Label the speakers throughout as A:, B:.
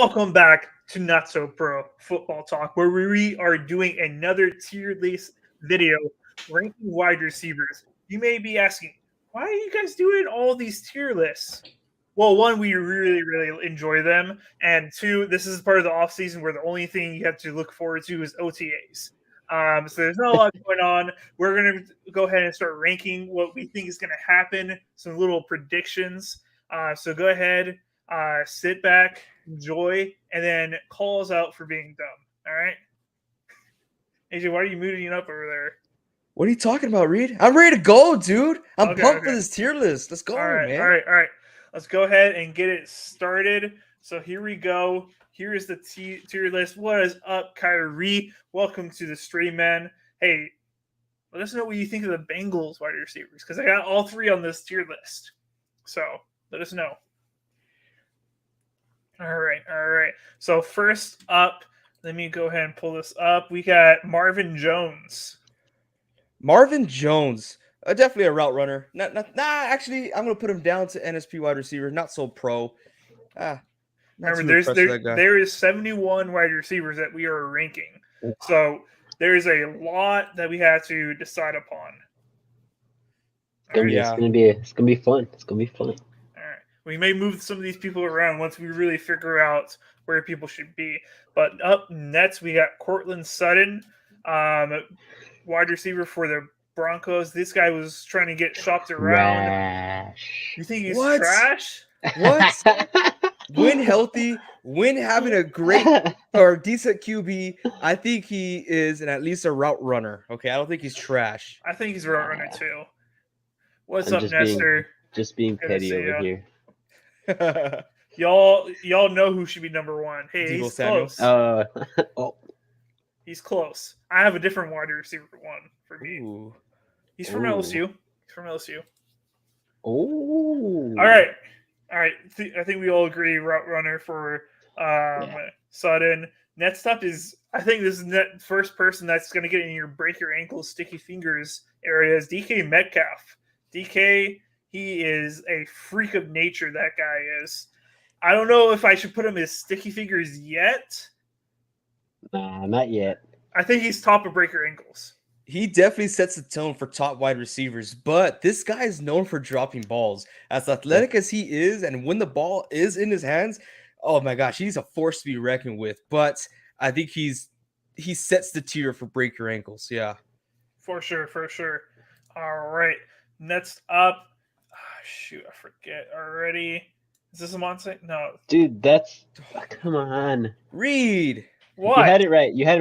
A: Welcome back to Not So Pro Football Talk, where we are doing another tier list video ranking wide receivers. You may be asking, why are you guys doing all these tier lists? Well, one, we really enjoy them, and two, this is part of the off season where the only thing you have to look forward to is OTAs. So there's not a lot going on. We're going to go ahead and start ranking what we think is going to happen, some little predictions. So go ahead, sit back, enjoy, and then call us out for being dumb. All right, AJ, why are you muting up over there?
B: What are you talking about, Reed? I'm ready to go, dude. I'm pumped for
A: Okay.
B: this tier list. Let's go,
A: All
B: man.
A: right. Let's go ahead and get it started. So here we go. Here is the tier list. What is up, Kyrie? Welcome to the stream, man. Hey, let us know what you think of the Bengals wide receivers because I got all three on this tier list. So let us know. All right. So first up, let me go ahead and pull this up. We got Marvin Jones.
B: Marvin Jones, definitely a route runner. Actually, I'm gonna put him down to NSP wide receiver. Not so pro. Not
A: Remember,
B: too impressed with that guy.
A: there is 71 wide receivers that we are ranking. So there is a lot that we have to decide upon.
C: It's gonna be fun. It's gonna be fun.
A: All right. We may move some of these people around once we really figure out where people should be. But up next, we got Cortland Sutton, wide receiver for the Broncos. This guy was trying to get shopped around.
C: Trash.
A: You think he's
B: What?
A: trash?
B: What? When healthy, when having a great or decent QB, I think he is at least a route runner. Okay, I don't think he's trash.
A: I think he's a route runner too. What's
C: I'm
A: up,
C: just
A: Nestor?
C: Just being
A: Good to
C: petty
A: see
C: over
A: ya.
C: here.
A: Y'all know who should be number one. Hey,
B: Deebo
A: he's
B: Samuel.
A: close. He's close. I have a different wide receiver one for me.
B: Ooh.
A: He's from LSU.
C: Oh.
A: All right. I think we all agree route runner for Sutton. Next up is, I think this is the first person that's going to get in your break your ankles, sticky fingers area is DK Metcalf. DK, he is a freak of nature, that guy is. I don't know if I should put him as sticky fingers yet.
C: Nah, not yet.
A: I think he's top of break your ankles.
B: He definitely sets the tone for top wide receivers, but this guy is known for dropping balls. As athletic as he is, and when the ball is in his hands, oh my gosh, he's a force to be reckoned with. But I think he sets the tier for break your ankles. Yeah,
A: for sure. All right, next up. Shoot, I forget already. Is this a Monte? No,
C: dude, that's come on.
B: Reed.
A: What?
C: You had it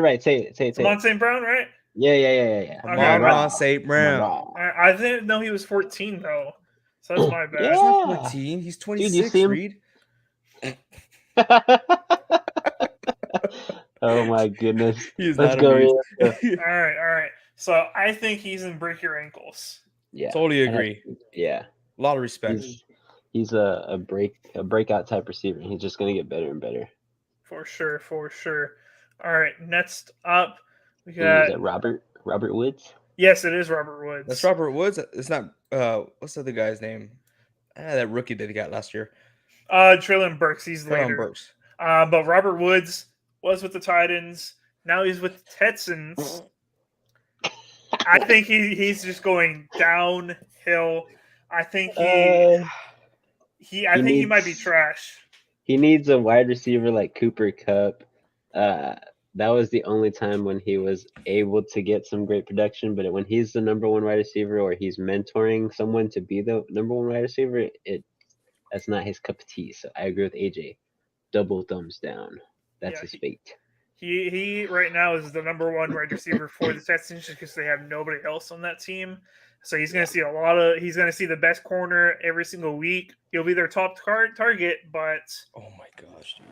C: right. Say it.
A: It's Monte Brown, right?
C: Yeah.
B: Amon St. Brown.
A: I didn't know he was 14 though, so that's my bad.
B: He's not 14. He's 26.
C: Dude,
B: Reed.
C: Oh my goodness.
B: Let's go.
A: All right. So I think he's in break your ankles.
C: Yeah,
B: totally agree.
C: Yeah,
B: a lot of respect.
C: He's a breakout type receiver. He's just gonna get better and better.
A: For sure. All right, next up we got.
C: Is that Robert Woods?
A: Yes, it is Robert Woods.
B: That's Robert Woods. It's not. What's the other guy's name? That rookie that he got last year.
A: Traylon Burks. He's later.
B: Burks.
A: But Robert Woods was with the Titans. Now he's with the Texans. I think he's just going downhill. I think he might be trash.
C: He needs a wide receiver like Cooper Kupp. That was the only time when he was able to get some great production. But when he's the number one wide receiver, or he's mentoring someone to be the number one wide receiver, that's not his cup of tea. So I agree with AJ. Double thumbs down. That's his fate.
A: He right now is the number one wide receiver for the Texans because they have nobody else on that team. So he's going to see he's going to see the best corner every single week. He'll be their top target, but.
B: Oh my gosh, dude.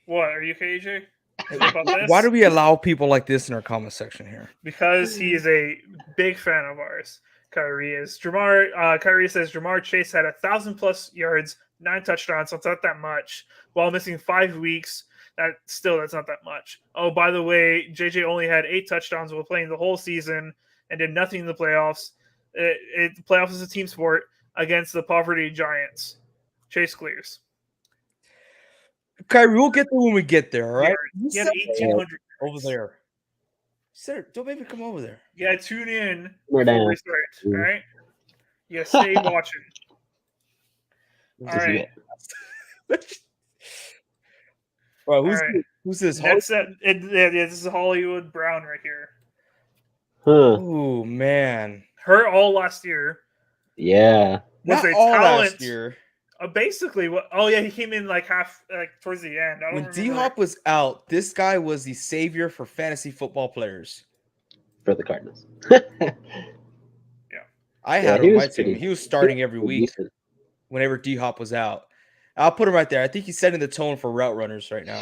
A: What? Are you okay, AJ?
B: Why do we allow people like this in our comment section here?
A: Because he is a big fan of ours. Kyrie is. Kyrie says Jamar Chase had 1,000+ yards, 9 touchdowns, so it's not that much. While missing 5 weeks, that's not that much. Oh, by the way, JJ only had 8 touchdowns while playing the whole season and did nothing in the playoffs. The playoffs is a team sport against the poverty Giants. Chase clears.
B: Kyrie, we'll get there when we get there. All right. You
A: He had
B: said
A: 1,800
B: over
A: yards.
B: there. You said, don't make me come over there.
A: Yeah, tune in
C: We're
A: before
C: down.
A: we start. All right. Yeah, stay watching. All right.
B: Bro,
A: All right.
B: who's this?
A: That's this is Hollywood Brown right here.
C: Huh.
B: Oh man,
A: Her all last year
C: Yeah.
A: was
B: not
A: a
B: all
A: talent.
B: last year.
A: Basically, what? Oh yeah, he came in like towards the end. I don't
B: When
A: remember.
B: D Hop was out, this guy was the savior for fantasy football players.
C: For the Cardinals.
B: I
C: Yeah,
B: had him
C: he
B: on
C: was
B: my team.
C: pretty-
B: He was starting every
C: pretty
B: week
C: decent.
B: whenever D Hop was out. I'll put him right there. I think he's setting the tone for route runners right now.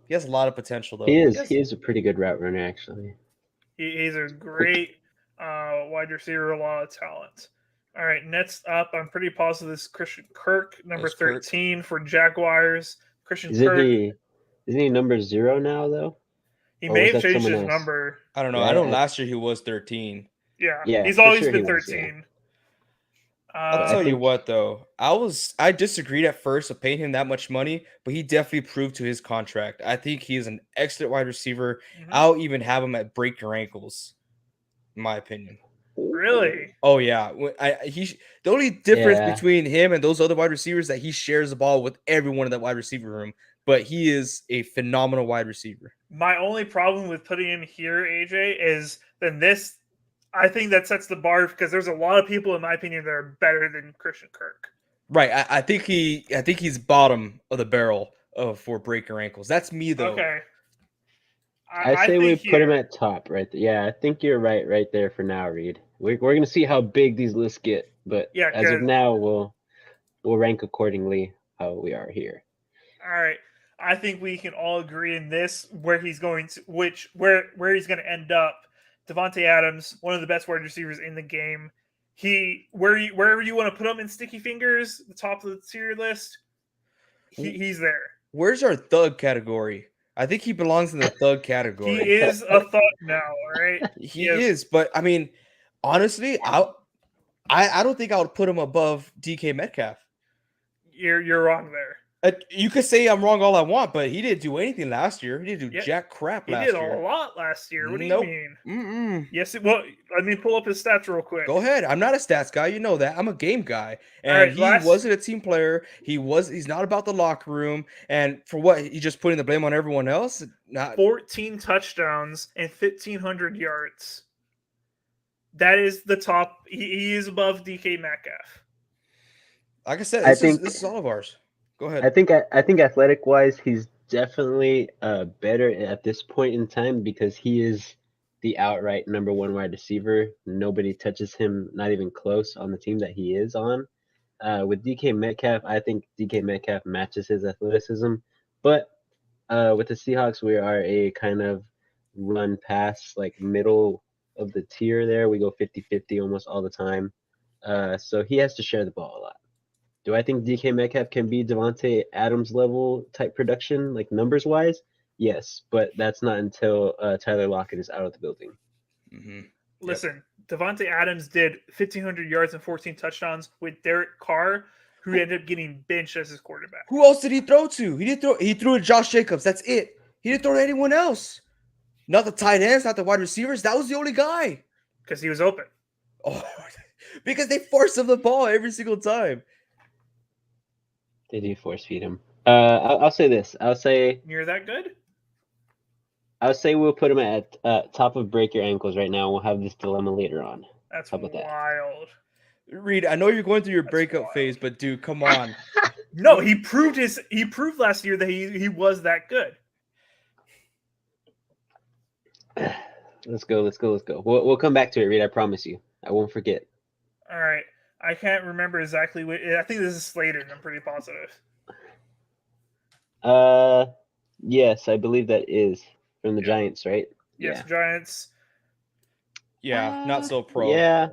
B: He has a lot of potential though.
C: He is a pretty good route runner, actually.
A: He's a great wide receiver, a lot of talent. All right, next up, I'm pretty positive this is Christian Kirk, number
B: That's Kirk.
A: 13 for Jaguars. Christian
C: Isn't
A: Kirk.
C: isn't he number 0 now though?
A: He
C: or
A: may
C: was
A: have
C: that
A: changed
C: someone
A: his
C: else?
A: number.
B: I don't know.
C: Yeah,
B: I know last year he was 13.
A: Yeah, he's
C: for
A: always
C: sure
A: been
C: he was, yeah.
A: 13.
B: I'll
C: I
B: tell you
C: think-
B: what though. I disagreed at first of paying him that much money, but he definitely proved to his contract. I think he is an excellent wide receiver.
A: Mhm.
B: I'll even have him at break your ankles, in my opinion.
A: Really?
B: Oh yeah, the only difference
C: Yeah.
B: between him and those other wide receivers is that he shares the ball with everyone in that wide receiver room. But he is a phenomenal wide receiver.
A: My only problem with putting him here, AJ, is then this. I think that sets the bar because there's a lot of people, in my opinion, that are better than Christian Kirk.
B: Right. I think he's bottom of the barrel for break your ankles. That's me though.
A: Okay.
C: I say we
A: think
C: put him
A: here-
C: at top right there. Yeah, I think you're right there for now, Reed. We're gonna see how big these lists get, but
A: Yeah,
C: as of
A: 'cause-
C: now, we'll rank accordingly how we are here.
A: All right. I think we can all agree in this where he's going to where he's going to end up. Devontae Adams, one of the best wide receivers in the game. Wherever you want to put him in sticky fingers, the top of the tier list, he's there.
B: Where's our thug category? I think he belongs in the thug category.
A: He is a thug now, all right?
B: He is, but I mean, honestly, I don't think I would put him above DK Metcalf.
A: You're wrong there.
B: You could say I'm wrong all I want, but he didn't do anything last year. He didn't do
A: Yeah,
B: jack crap
A: He
B: last
A: did
B: year.
A: a lot last year. What do
B: Nope.
A: you mean?
B: Mm-mm.
A: Yes, well, let me pull up his stats real quick.
B: Go ahead. I'm not a stats guy. You know that. I'm a game guy. And
A: right,
B: he
A: last-
B: wasn't a team player. He's not about the locker room. And for what? He just putting the blame on everyone else? Not
A: 14 touchdowns and 1,500 yards. That is the top. He is above DK Metcalf.
B: like I said,
C: I
B: this
C: think-
B: is all of ours. Go ahead.
C: I think athletic wise, he's definitely better at this point in time because he is the outright number 1 wide receiver. Nobody touches him, not even close, on the team that he is on. With DK Metcalf, I think DK Metcalf matches his athleticism, but with the Seahawks, we are a kind of run pass, like middle of the tier there. We go 50-50 almost all the time. So he has to share the ball a lot. Do I think DK Metcalf can be Devontae Adams level type production, like numbers wise? Yes, but that's not until Tyler Lockett is out of the building.
B: Mm-hmm.
A: Listen, Devontae Adams did 1,500 yards and 14 touchdowns with Derek Carr, who ended up getting benched as his quarterback.
B: Who else did he throw to? He threw to Josh Jacobs. That's it. He didn't throw to anyone else. Not the tight ends, not the wide receivers. That was the only guy.
A: Because he was open.
B: Oh, because they forced him the ball every single time.
C: They do force feed him. I'll say this. I'll say
A: You're that good?
C: we'll put him at top of break your ankles right now. We'll have this dilemma later on.
A: That's
C: How about that?
A: wild.
B: Reed, I know you're going through your
A: That's
B: breakup
A: wild.
B: phase, but dude, come on.
A: No, he proved last year that he was that good.
C: Let's go. We'll come back to it, Reed. I promise you. I won't forget.
A: All right. I can't remember exactly what. I think this is Sladen. I'm pretty positive.
C: Yes, I believe that is from the
A: Yeah.
C: Giants, right?
A: Yes, Giants.
B: Yeah, not so pro.
C: Yeah,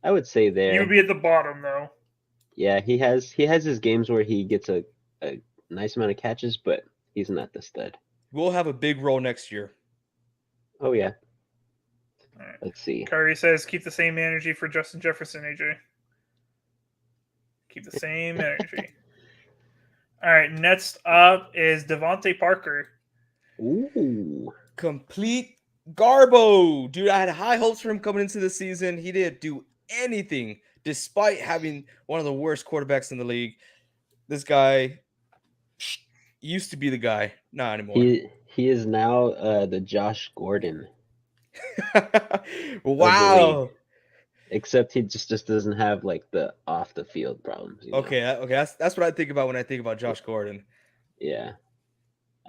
C: I would say
A: You
C: there.
A: would be at the bottom though.
C: Yeah, he has his games where he gets a nice amount of catches, but he's not the stud.
B: We'll have a big role next year.
C: Oh yeah.
A: All right.
C: Let's see.
A: Curry says keep the same energy for Justin Jefferson, AJ. Keep the same energy. All right, next up is Devontae Parker.
C: Ooh.
B: Complete garbo. Dude, I had high hopes for him coming into the season. He didn't do anything despite having one of the worst quarterbacks in the league. This guy used to be the guy, not anymore.
C: He is now the Josh Gordon of the league.
B: Wow.
C: Except he just doesn't have like the off the field problems, you know.
B: Okay, that's what I think about when I think about Josh Gordon.
C: Yeah.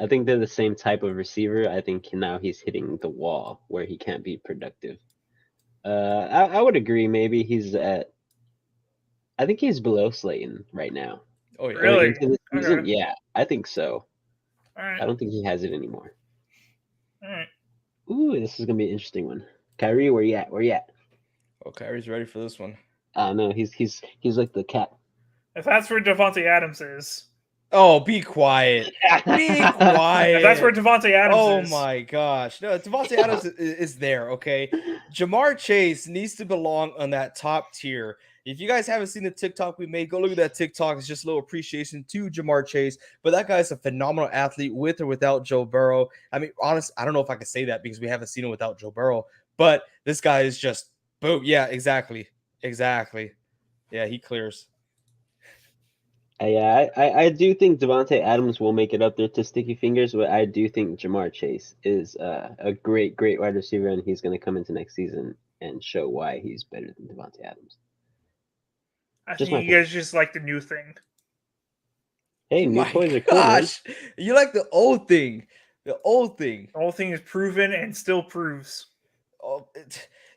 C: I think they're the same type of receiver. I think now he's hitting the wall where he can't be productive. I would agree. Maybe he's at. I think he's below Slayton right now.
B: Oh yeah.
C: Going
A: Really?
C: into the season,
A: Okay.
C: yeah, I think so.
A: All
C: I
A: right.
C: don't think he has it anymore.
A: All right.
C: Ooh, this is gonna be an interesting one. Kyrie, where you at? Where you at?
B: Oh, Kyrie's ready for this one.
C: No, he's like the cat.
A: If that's where Devontae Adams is,
B: Oh, be quiet. Be
A: if that's where
B: quiet.
A: Devontae Adams
B: Oh
A: is,
B: my gosh. No, Devontae Adams is there, okay? Jamar Chase needs to belong on that top tier. If you guys haven't seen the TikTok we made, go look at that TikTok. It's just a little appreciation to Jamar Chase. But that guy's a phenomenal athlete with or without Joe Burrow. I mean, honest, I don't know if I can say that because we haven't seen him without Joe Burrow. But this guy is just boom. Yeah, exactly. Exactly. Yeah, he clears.
C: Yeah, I do think Devontae Adams will make it up there to Sticky Fingers, but I do think Jamar Chase is a great wide receiver, and he's going to come into next season and show why he's better than Devontae Adams.
A: I
C: Just
A: think
C: my
A: you
C: opinion.
A: guys just like the new thing.
C: Hey, new
B: My
C: toys are cool, man.
B: gosh. You like the old thing. The old thing.
A: The whole thing is proven and still proves.
B: Oh,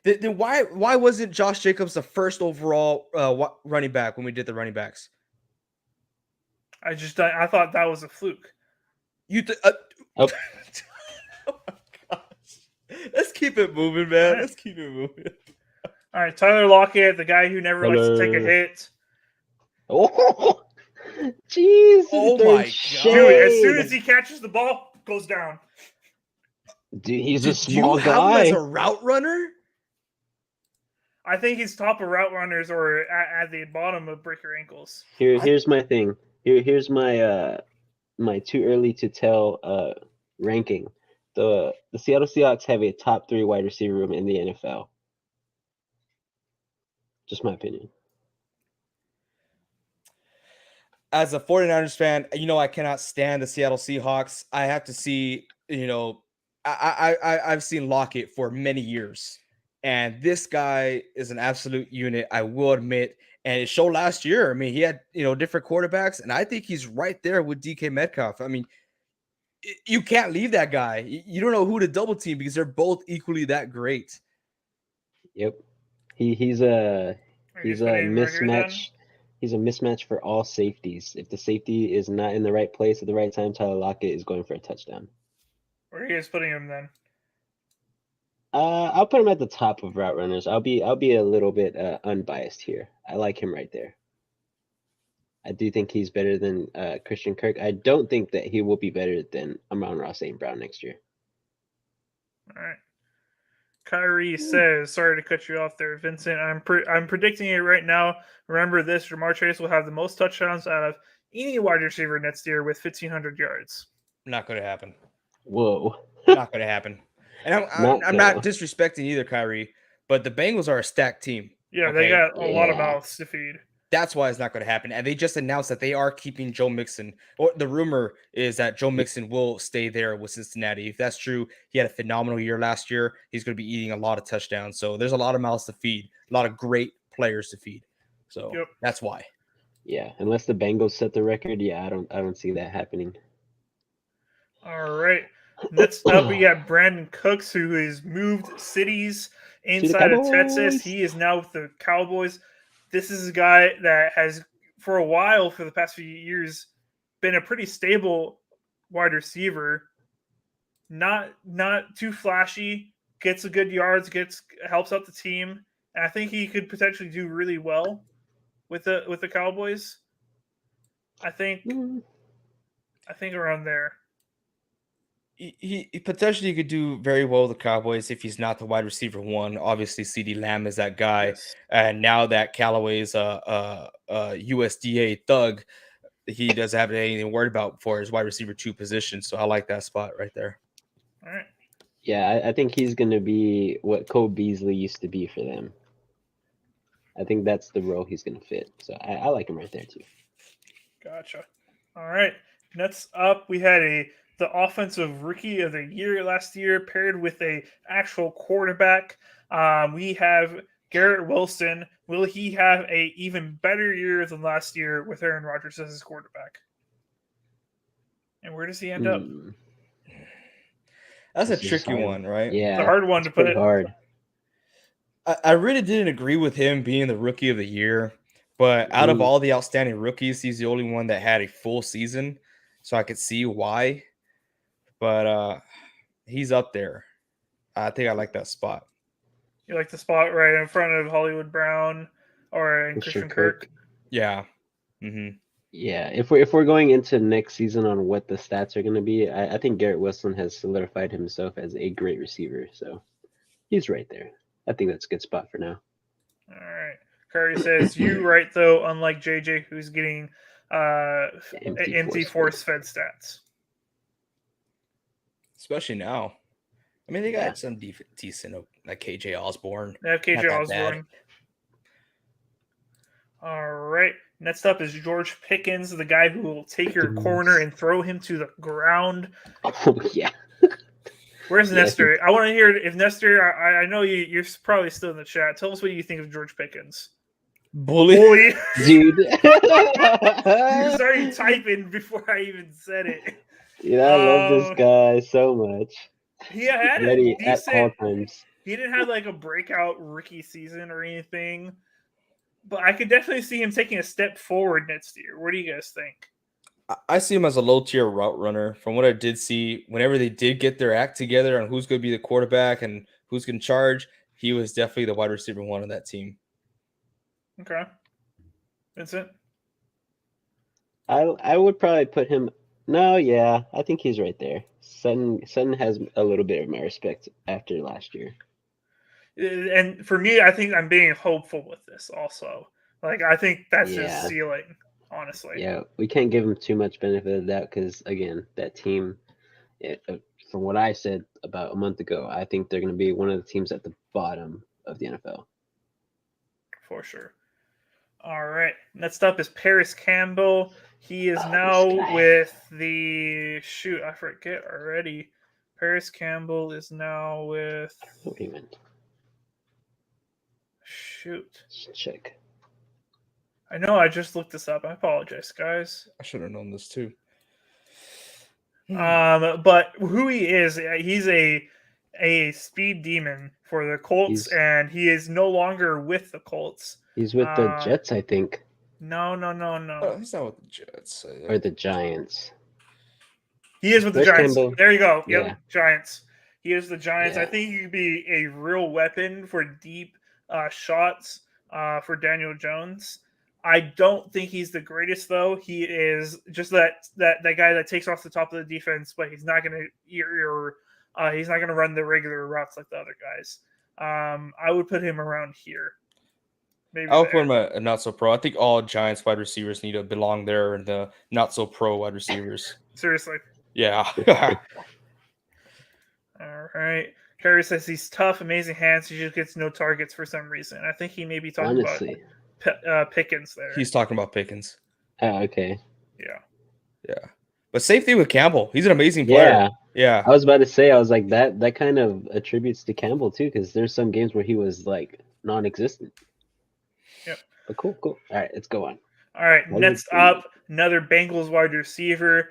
B: then why wasn't Josh Jacobs the first overall running back when we did the running backs?
A: I thought that was a fluke.
B: You
C: Oh.
B: oh my gosh. Let's keep it moving, man.
A: All right.
B: Let's keep it moving.
A: All right, Tyler Lockett, the guy who never likes to take a
C: Tyler.
A: hit.
C: Oh, jeez!
B: Oh
C: throwing
B: my
A: Dude, as soon
C: shade.
A: as he catches the ball, goes down.
C: Dude, he's a
B: Do
C: small
B: you have him as
C: guy.
B: a route runner?
A: I think he's top of route runners or at the bottom of breaker ankles.
C: Here's my thing. Here's my my too early to tell ranking. The Seattle Seahawks have a top 3 wide receiver room in the NFL. Just my opinion.
B: As a 49ers fan, I cannot stand the Seattle Seahawks. I have to see, I've seen Lockett for many years. And this guy is an absolute unit, I will admit. And it showed last year. I mean, he had, different quarterbacks, and I think he's right there with DK Metcalf. I mean, you can't leave that guy. You don't know who to double team because they're both equally that great.
C: Yep. He's a
A: Are you
C: he's
A: just
C: a
A: putting him right here then?
C: mismatch. He's a mismatch for all safeties. If the safety is not in the right place at the right time, Tyler Lockett is going for a touchdown.
A: Where are you guys putting him then?
C: I'll put him at the top of route runners. I'll be a little bit unbiased here. I like him right there. I do think he's better than Christian Kirk. I don't think that he will be better than Amon-Ra St. Brown next year.
A: All right. Kyrie says, sorry to cut you off there, Vincent. I'm predicting it right now. Remember this, Jamar Chase will have the most touchdowns out of any wide receiver next year with 1,500 yards.
B: Not going to happen.
C: Whoa.
B: Not going to happen. And I'm
C: Not
B: not disrespecting either, Kyrie, but the Bengals are a stacked team.
A: Yeah,
B: Okay?
A: they got a lot of
C: Yeah.
A: mouths to feed.
B: That's why it's not going to happen. And they just announced that they are keeping Joe Mixon. Or the rumor is that Joe Mixon will stay there with Cincinnati. If that's true, he had a phenomenal year last year. He's going to be eating a lot of touchdowns. So there's a lot of mouths to feed, a lot of great players to feed. So
A: Yep.
B: that's why.
C: Yeah, unless the Bengals set the record, yeah, I don't see that happening.
A: All right. Next up, we got Brandon Cooks, who has moved cities inside of Texas.
C: Cowboys.
A: He is now with the Cowboys. This is a guy that has, for a while, for the past few years, been a pretty stable wide receiver. Not too flashy. Gets a good yards. Helps out the team. And I think he could potentially do really well with the Cowboys. I think around there.
B: He potentially could do very well with the Cowboys if he's not the wide receiver one. Obviously, CeeDee Lamb is that guy.
A: Yes.
B: And now that Callaway's a USDA thug, he doesn't have anything worried about for his wide receiver 2 position. So I like that spot right there.
A: All right.
C: Yeah, I think he's going to be what Cole Beasley used to be for them. I think that's the role he's going to fit. So I like him right there too.
A: Gotcha. All right. Next up, we had the offensive rookie of the year last year paired with a actual quarterback. We have Garrett Wilson. Will he have a even better year than last year with Aaron Rodgers as his quarterback? And where does he end up?
B: That's a
C: This is
B: tricky
C: hard.
B: one, right?
C: Yeah,
A: It's a hard one to
C: it's
A: put
C: pretty
A: it.
C: hard.
B: I really didn't agree with him being the rookie of the year, but out of all the outstanding rookies, he's the only one that had a full season, so I could see why. But he's up there. I think I like that spot.
A: You like the spot right in front of Hollywood Brown or Christian Kirk?
B: Yeah. Mm-hmm.
C: Yeah, if we're going into next season on what the stats are going to be, I think Garrett Wilson has solidified himself as a great receiver. So he's right there. I think that's a good spot for now.
A: All right. Curry says, you right, though, unlike JJ, who's getting empty force fed stats.
B: Especially now. I mean, they
C: Yeah.
B: got some decent, like KJ Osborne.
A: They have KJ Osborne. All right. Next up is George Pickens, the guy who will take your corner and throw him to the ground.
C: Oh, yeah.
A: Where's Nestor? I want to hear if Nestor, I know you're probably still in the chat. Tell us what you think of George Pickens.
B: Bully.
C: Dude.
A: You started typing before I even said it.
C: Yeah, I love this guy so much.
A: He had
C: Ready
A: a decent,
C: at all times.
A: He didn't have like a breakout rookie season or anything, but I could definitely see him taking a step forward next year. What do you guys think?
B: I see him as a low tier route runner. From what I did see, whenever they did get their act together on who's going to be the quarterback and who's going to charge, he was definitely the wide receiver 1 of that team.
A: Okay. Vincent?
C: I would probably put him. No, yeah, I think he's right there. Sutton has a little bit of my respect after last year.
A: And for me, I think I'm being hopeful with this also. Like, I think that's his ceiling, honestly.
C: Yeah, we can't give him too much benefit of that because, again, that team, from what I said about a month ago, I think they're going to be one of the teams at the bottom of the NFL.
A: For sure. All right. Next up is Paris Campbell. He is now with the I forget already. Paris Campbell is now with
C: Let's check.
A: I know I just looked this up. I apologize, guys.
B: I should have known this too.
A: But who he is, he's a speed demon for the Colts, and he is no longer with the Colts.
C: He's with the Jets, I think.
A: No.
B: Oh, he's not with the Jets.
C: Or the Giants.
A: He is with the Giants.
C: Campbell.
A: There you go. Yep, Giants. He is the Giants.
C: Yeah.
A: I think he could be a real weapon for deep shots for Daniel Jones. I don't think he's the greatest, though. He is just that guy that takes off the top of the defense, but he's not going to he's not going to run the regular routes like the other guys. I would put him around here. Maybe
B: I'll put him a not so pro. I think all Giants wide receivers need to belong there in the not so pro wide receivers.
A: Seriously.
B: Yeah.
A: All right. Curry says he's tough, amazing hands. He just gets no targets for some reason. I think he may be talking about Pickens there.
B: He's talking about Pickens.
C: Oh, okay.
A: Yeah.
B: But same thing with Campbell. He's an amazing player. Yeah.
C: I was about to say, I was like, that kind of attributes to Campbell too, because there's some games where he was like non-existent.
A: Yep.
C: But cool. All right, let's go on.
A: All right, next up, another Bengals wide receiver.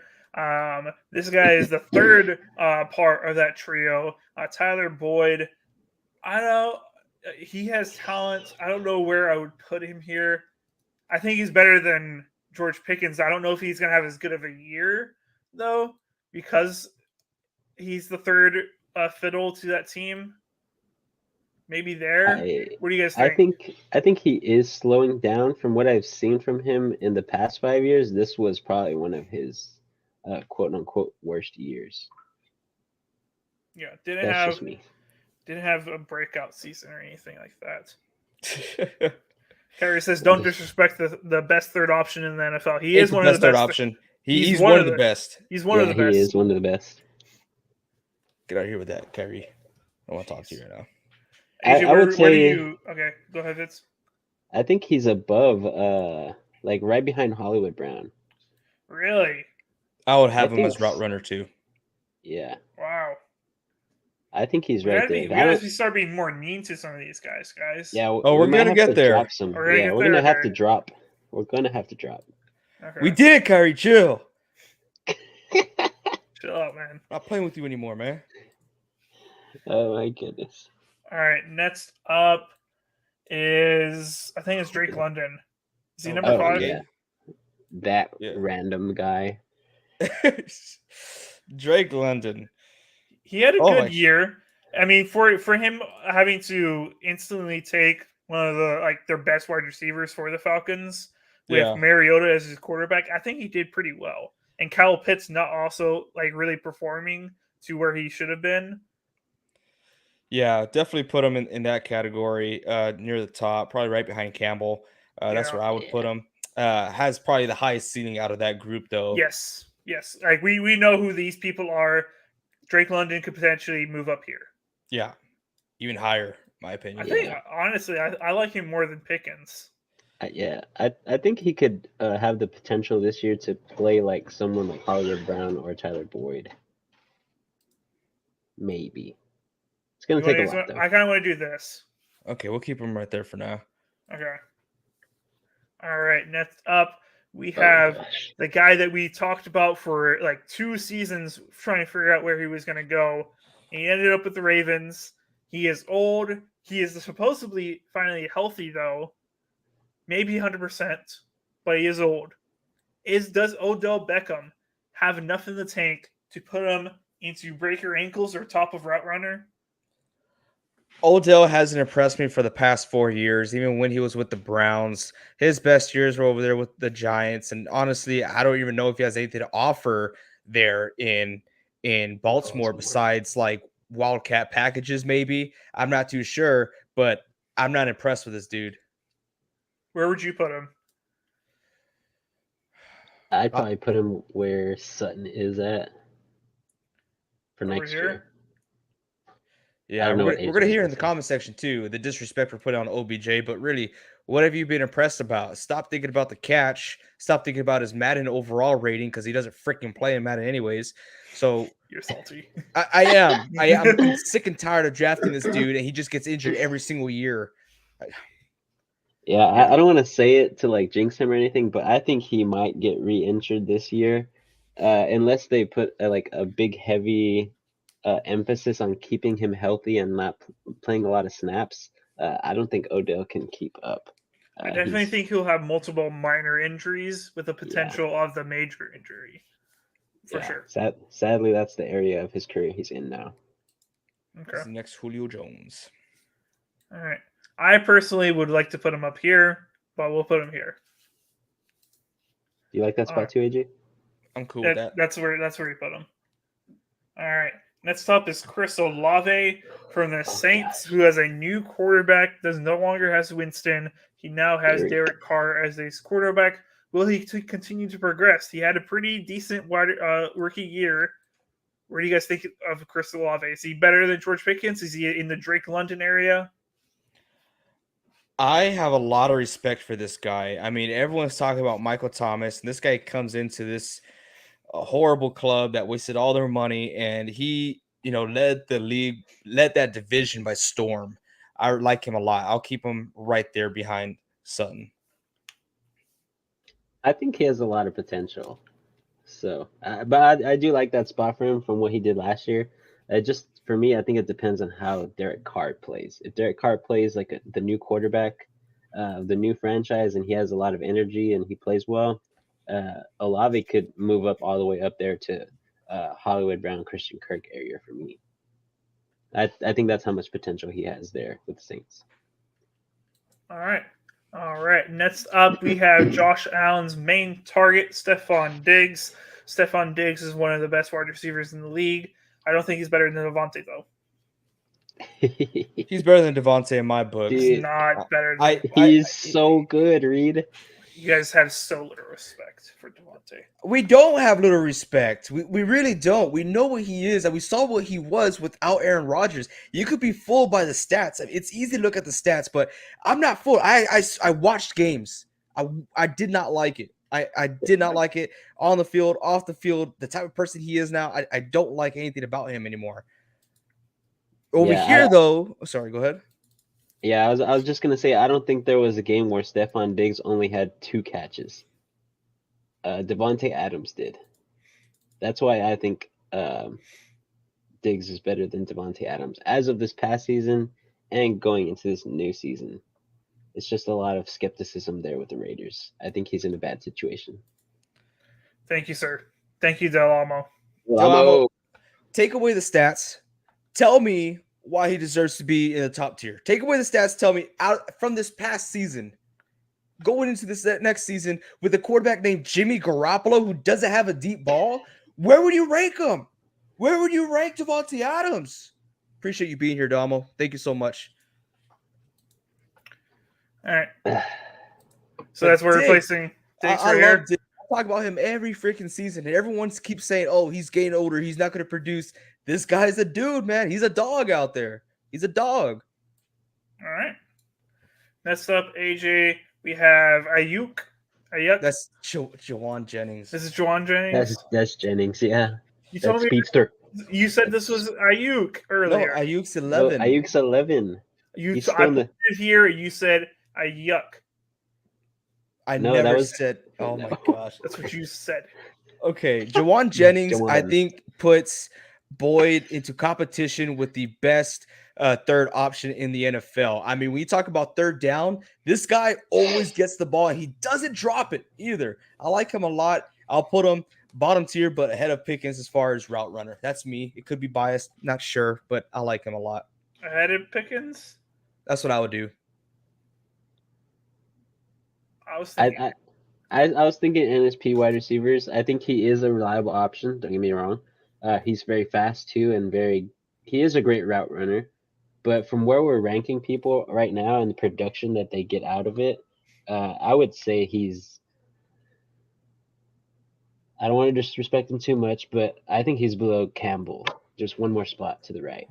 A: This guy is the third part of that trio. Tyler Boyd. I don't know. He has talent. I don't know where I would put him here. I think he's better than George Pickens. I don't know if he's going to have as good of a year, though, because he's the third fiddle to that team. Maybe there. What do you guys think?
C: I think he is slowing down. From what I've seen from him in the past 5 years, this was probably one of his quote unquote worst years.
A: Yeah, didn't have a breakout season or anything like that. Kerry says, "Don't disrespect the best third option in the NFL. He
B: It's
A: is
B: the
A: one of
B: best
A: the
B: third
A: best.
B: option.
A: He's
B: He's
A: one
B: one
A: of
B: of the best.
A: He's one of the
C: he
A: best.
C: is one of the best.
B: Get out of here with that, Kyrie. I want to talk to you right now.
A: AJ,
C: I would
A: where do
C: say
A: you? Okay, go ahead, Vince.
C: I think he's above, like right behind Hollywood Brown.
A: Really?
B: I would
C: I
B: have him
C: think,
B: as route runner too.
C: yeah,
A: Wow.
C: I think he's
A: We
C: right
A: gotta
C: there.
A: be. We
C: I
A: gotta
C: don't.
A: start being more mean to some of these guys.
C: Yeah,
B: Oh,
C: we
B: we're
C: might
B: gonna
C: have
B: get
C: to
B: there.
C: drop some.
A: We're gonna
C: Yeah,
A: get
C: we're
A: there,
C: gonna have
A: okay.
C: to drop. We're gonna have to drop.
A: Okay.
B: We did it, Kyrie. Chill.
A: Chill out, man.
B: I'm not playing with you anymore, man.
C: Oh my goodness.
A: All right. Next up is I think it's Drake London. Is he number
C: Oh
A: 5?
C: yeah, that
B: Yeah.
C: random guy.
B: Drake London.
A: He had a
B: Oh,
A: good
B: my-
A: year. I mean, for him having to instantly take one of the their best wide receivers for the Falcons with
B: Yeah.
A: Mariota as his quarterback, I think he did pretty well. And Kyle Pitts not also really performing to where he should have been.
B: Yeah, definitely put him in that category, near the top, probably right behind Campbell. That's
A: Yeah.
B: where I would put him. Has probably the highest ceiling out of that group, though.
A: Yes. Like we know who these people are. Drake London could potentially move up here.
B: Yeah, even higher, my
A: I
B: opinion.
A: think honestly, I like him more than Pickens.
C: I think he could have the potential this year to play like someone like Hollywood Brown or Tyler Boyd. Maybe. It's gonna take a lot though.
A: I kind of want to do this.
B: Okay, we'll keep him right there for now.
A: Okay. All right. Next up, we
C: Oh,
A: have
C: gosh.
A: the guy that we talked about for like 2 seasons, trying to figure out where he was going to go. He ended up with the Ravens. He is old. He is supposedly finally healthy, though. Maybe 100%, but he is old. Does Odell Beckham have enough in the tank to put him into break your ankles or top of route runner?
B: Odell hasn't impressed me for the past 4 years, even when he was with the Browns. His best years were over there with the Giants, and honestly, I don't even know if he has anything to offer there in Baltimore besides like wildcat packages. Maybe I'm not too sure, but I'm not impressed with this dude.
A: Where would you put him?
C: I'd probably put him where Sutton is at for
A: Over
C: next
A: here?
C: year.
B: Yeah,
C: I don't know what
B: we're gonna
C: AJ
B: hear in
C: would
B: the
C: say.
B: comment section too the disrespect for putting on OBJ, but really, what have you been impressed about? Stop thinking about the catch. Stop thinking about his Madden overall rating because he doesn't freaking play in Madden anyways. So
A: You're salty.
B: I am. I'm sick and tired of drafting this dude, and he just gets injured every single year.
C: Yeah, I don't want to say it to like jinx him or anything, but I think he might get re-injured this year, unless they put like a big heavy emphasis on keeping him healthy and not playing a lot of snaps. I don't think Odell can keep up.
A: I definitely
C: He's-
A: think he'll have multiple minor injuries with the potential of the major injury. For
C: yeah,
A: sure.
C: Sadly, that's the area of his career he's in now.
B: This
A: Okay.
B: is the next Julio Jones.
A: All right. I personally would like to put him up here, but we'll put him here.
C: Do you like that spot too, AJ?
B: I'm cool with that.
A: That's where you put him. All right. Next up is Chris Olave from the Saints, who has a new quarterback. Does no longer has Winston. He now has Derek Carr as his quarterback. Will he continue to progress? He had a pretty decent rookie year. Where do you guys think of Chris Olave? Is he better than George Pickens? Is he in the Drake London area?
B: I have a lot of respect for this guy. I mean, everyone's talking about Michael Thomas, and this guy comes into this horrible club that wasted all their money, and he, led the league, led that division by storm. I like him a lot. I'll keep him right there behind Sutton.
C: I think he has a lot of potential. So, but I do like that spot for him from what he did last year. Just for me, I think it depends on how Derek Carr plays. If Derek Carr plays like the new quarterback of the new franchise and he has a lot of energy and he plays well, Olave could move up all the way up there to Hollywood Brown, Christian Kirk area for me. I think that's how much potential he has there with the Saints.
A: All right. Next up, we have Josh Allen's main target, Stephon Diggs. Stephon Diggs is one of the best wide receivers in the league. I don't think he's better than Devontae, though.
B: He's better than Devontae in my book.
A: He's
C: Dude,
A: not better than
B: I-
C: he's so good, Reed.
A: You guys have so little respect for Devontae.
B: We don't have little respect. We really don't. We know what he is, and we saw what he was without Aaron Rodgers. You could be fooled by the stats. I mean, it's easy to look at the stats, but I'm not fooled. I watched games. I did not like it. I did not like it on the field, off the field. The type of person he is now, I don't like anything about him anymore. Over
C: Yeah,
B: here, though. Oh, sorry, go ahead.
C: Yeah, I was just gonna say I don't think there was a game where Stephon Diggs only had 2 catches. Devontae Adams did. That's why I think Diggs is better than Devontae Adams as of this past season and going into this new season. It's just a lot of skepticism there with the Raiders. I think he's in a bad situation.
A: Thank you, sir. Thank you, Del Almo.
B: Delamo, take away the stats. Tell me why he deserves to be in the top tier. Take away the stats. Tell me out from this past season, going into this next season with a quarterback named Jimmy Garoppolo who doesn't have a deep ball, where would you rank him? Where would you rank Devontae Adams? Appreciate you being here, Damo. Thank you so much.
A: All right. So
B: But
A: that's what we're
B: Diggs,
A: replacing Diggs
B: I
A: right here.
B: love Diggs. I talk about him every freaking season, and everyone keeps saying, "Oh, he's getting older. He's not going to produce." This guy's a dude, man. He's a dog out there. He's a dog.
A: All right. Next up, AJ, we have Ayuk.
B: That's Jawan Jennings.
A: This is Juwan Jennings.
C: That's Jennings, yeah.
A: You
C: That's
A: told me
C: speedster.
A: you said this was Ayuk
B: No,
A: earlier.
B: Ayuk's
C: No,
B: 11.
C: Ayuk's 11.
A: You
C: He's
A: I
C: still in
A: put it here. You said Ayuk.
B: I
C: No, that
B: never
C: was-
B: said. Oh my
C: No.
B: gosh.
A: That's what you said.
B: Okay, Jawan Jennings, I
C: Jawan.
B: think puts Boyd into competition with the best third option in the NFL. I mean, when you talk about third down, this guy always gets the ball and he doesn't drop it either. I like him a lot. I'll put him bottom tier, but ahead of Pickens as far as route runner. That's me. It could be biased, not sure, but I like him a lot.
A: Ahead of Pickens.
B: That's what I would do.
A: I was thinking.
C: I was thinking NSP wide receivers. I think he is a reliable option. Don't get me wrong. He's very fast too, and he is a great route runner. But from where we're ranking people right now and the production that they get out of it, I would say he's. I don't want to disrespect him too much, but I think he's below Campbell, just one more spot to the right.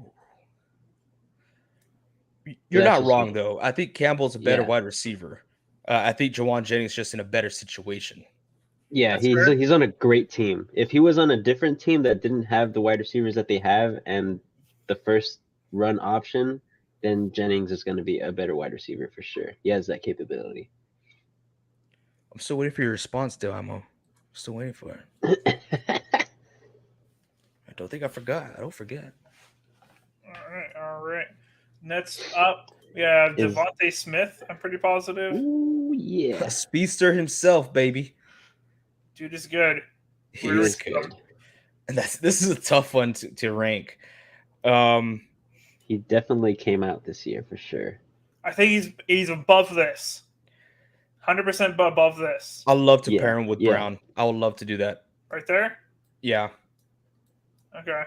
B: You're
C: That's
B: not
C: just
B: wrong,
C: me.
B: though. I think Campbell's a better
C: Yeah.
B: wide receiver. I think Jawan Jennings is just in a better situation.
C: Yeah,
A: That's fair.
C: he's on a great team. If he was on a different team that didn't have the wide receivers that they have and the first run option, then Jennings is going to be a better wide receiver for sure. He has that capability.
B: I'm still waiting for your response, Delamo. Still waiting for it. I don't think I forgot. I don't forget.
A: All right. Next up, we have
C: Is-
A: Devontae Smith. I'm pretty positive.
C: Ooh, yeah.
B: Speedster himself, baby.
A: Dude is good.
C: He
A: Really
C: is good.
B: And this is a tough one to rank.
C: He definitely came out this year for sure.
A: I think he's above this. 100% above this.
B: I'd love to
C: Yeah,
B: pair him with
C: yeah.
B: Brown. I would love to do that.
A: Right there?
B: Yeah.
A: Okay.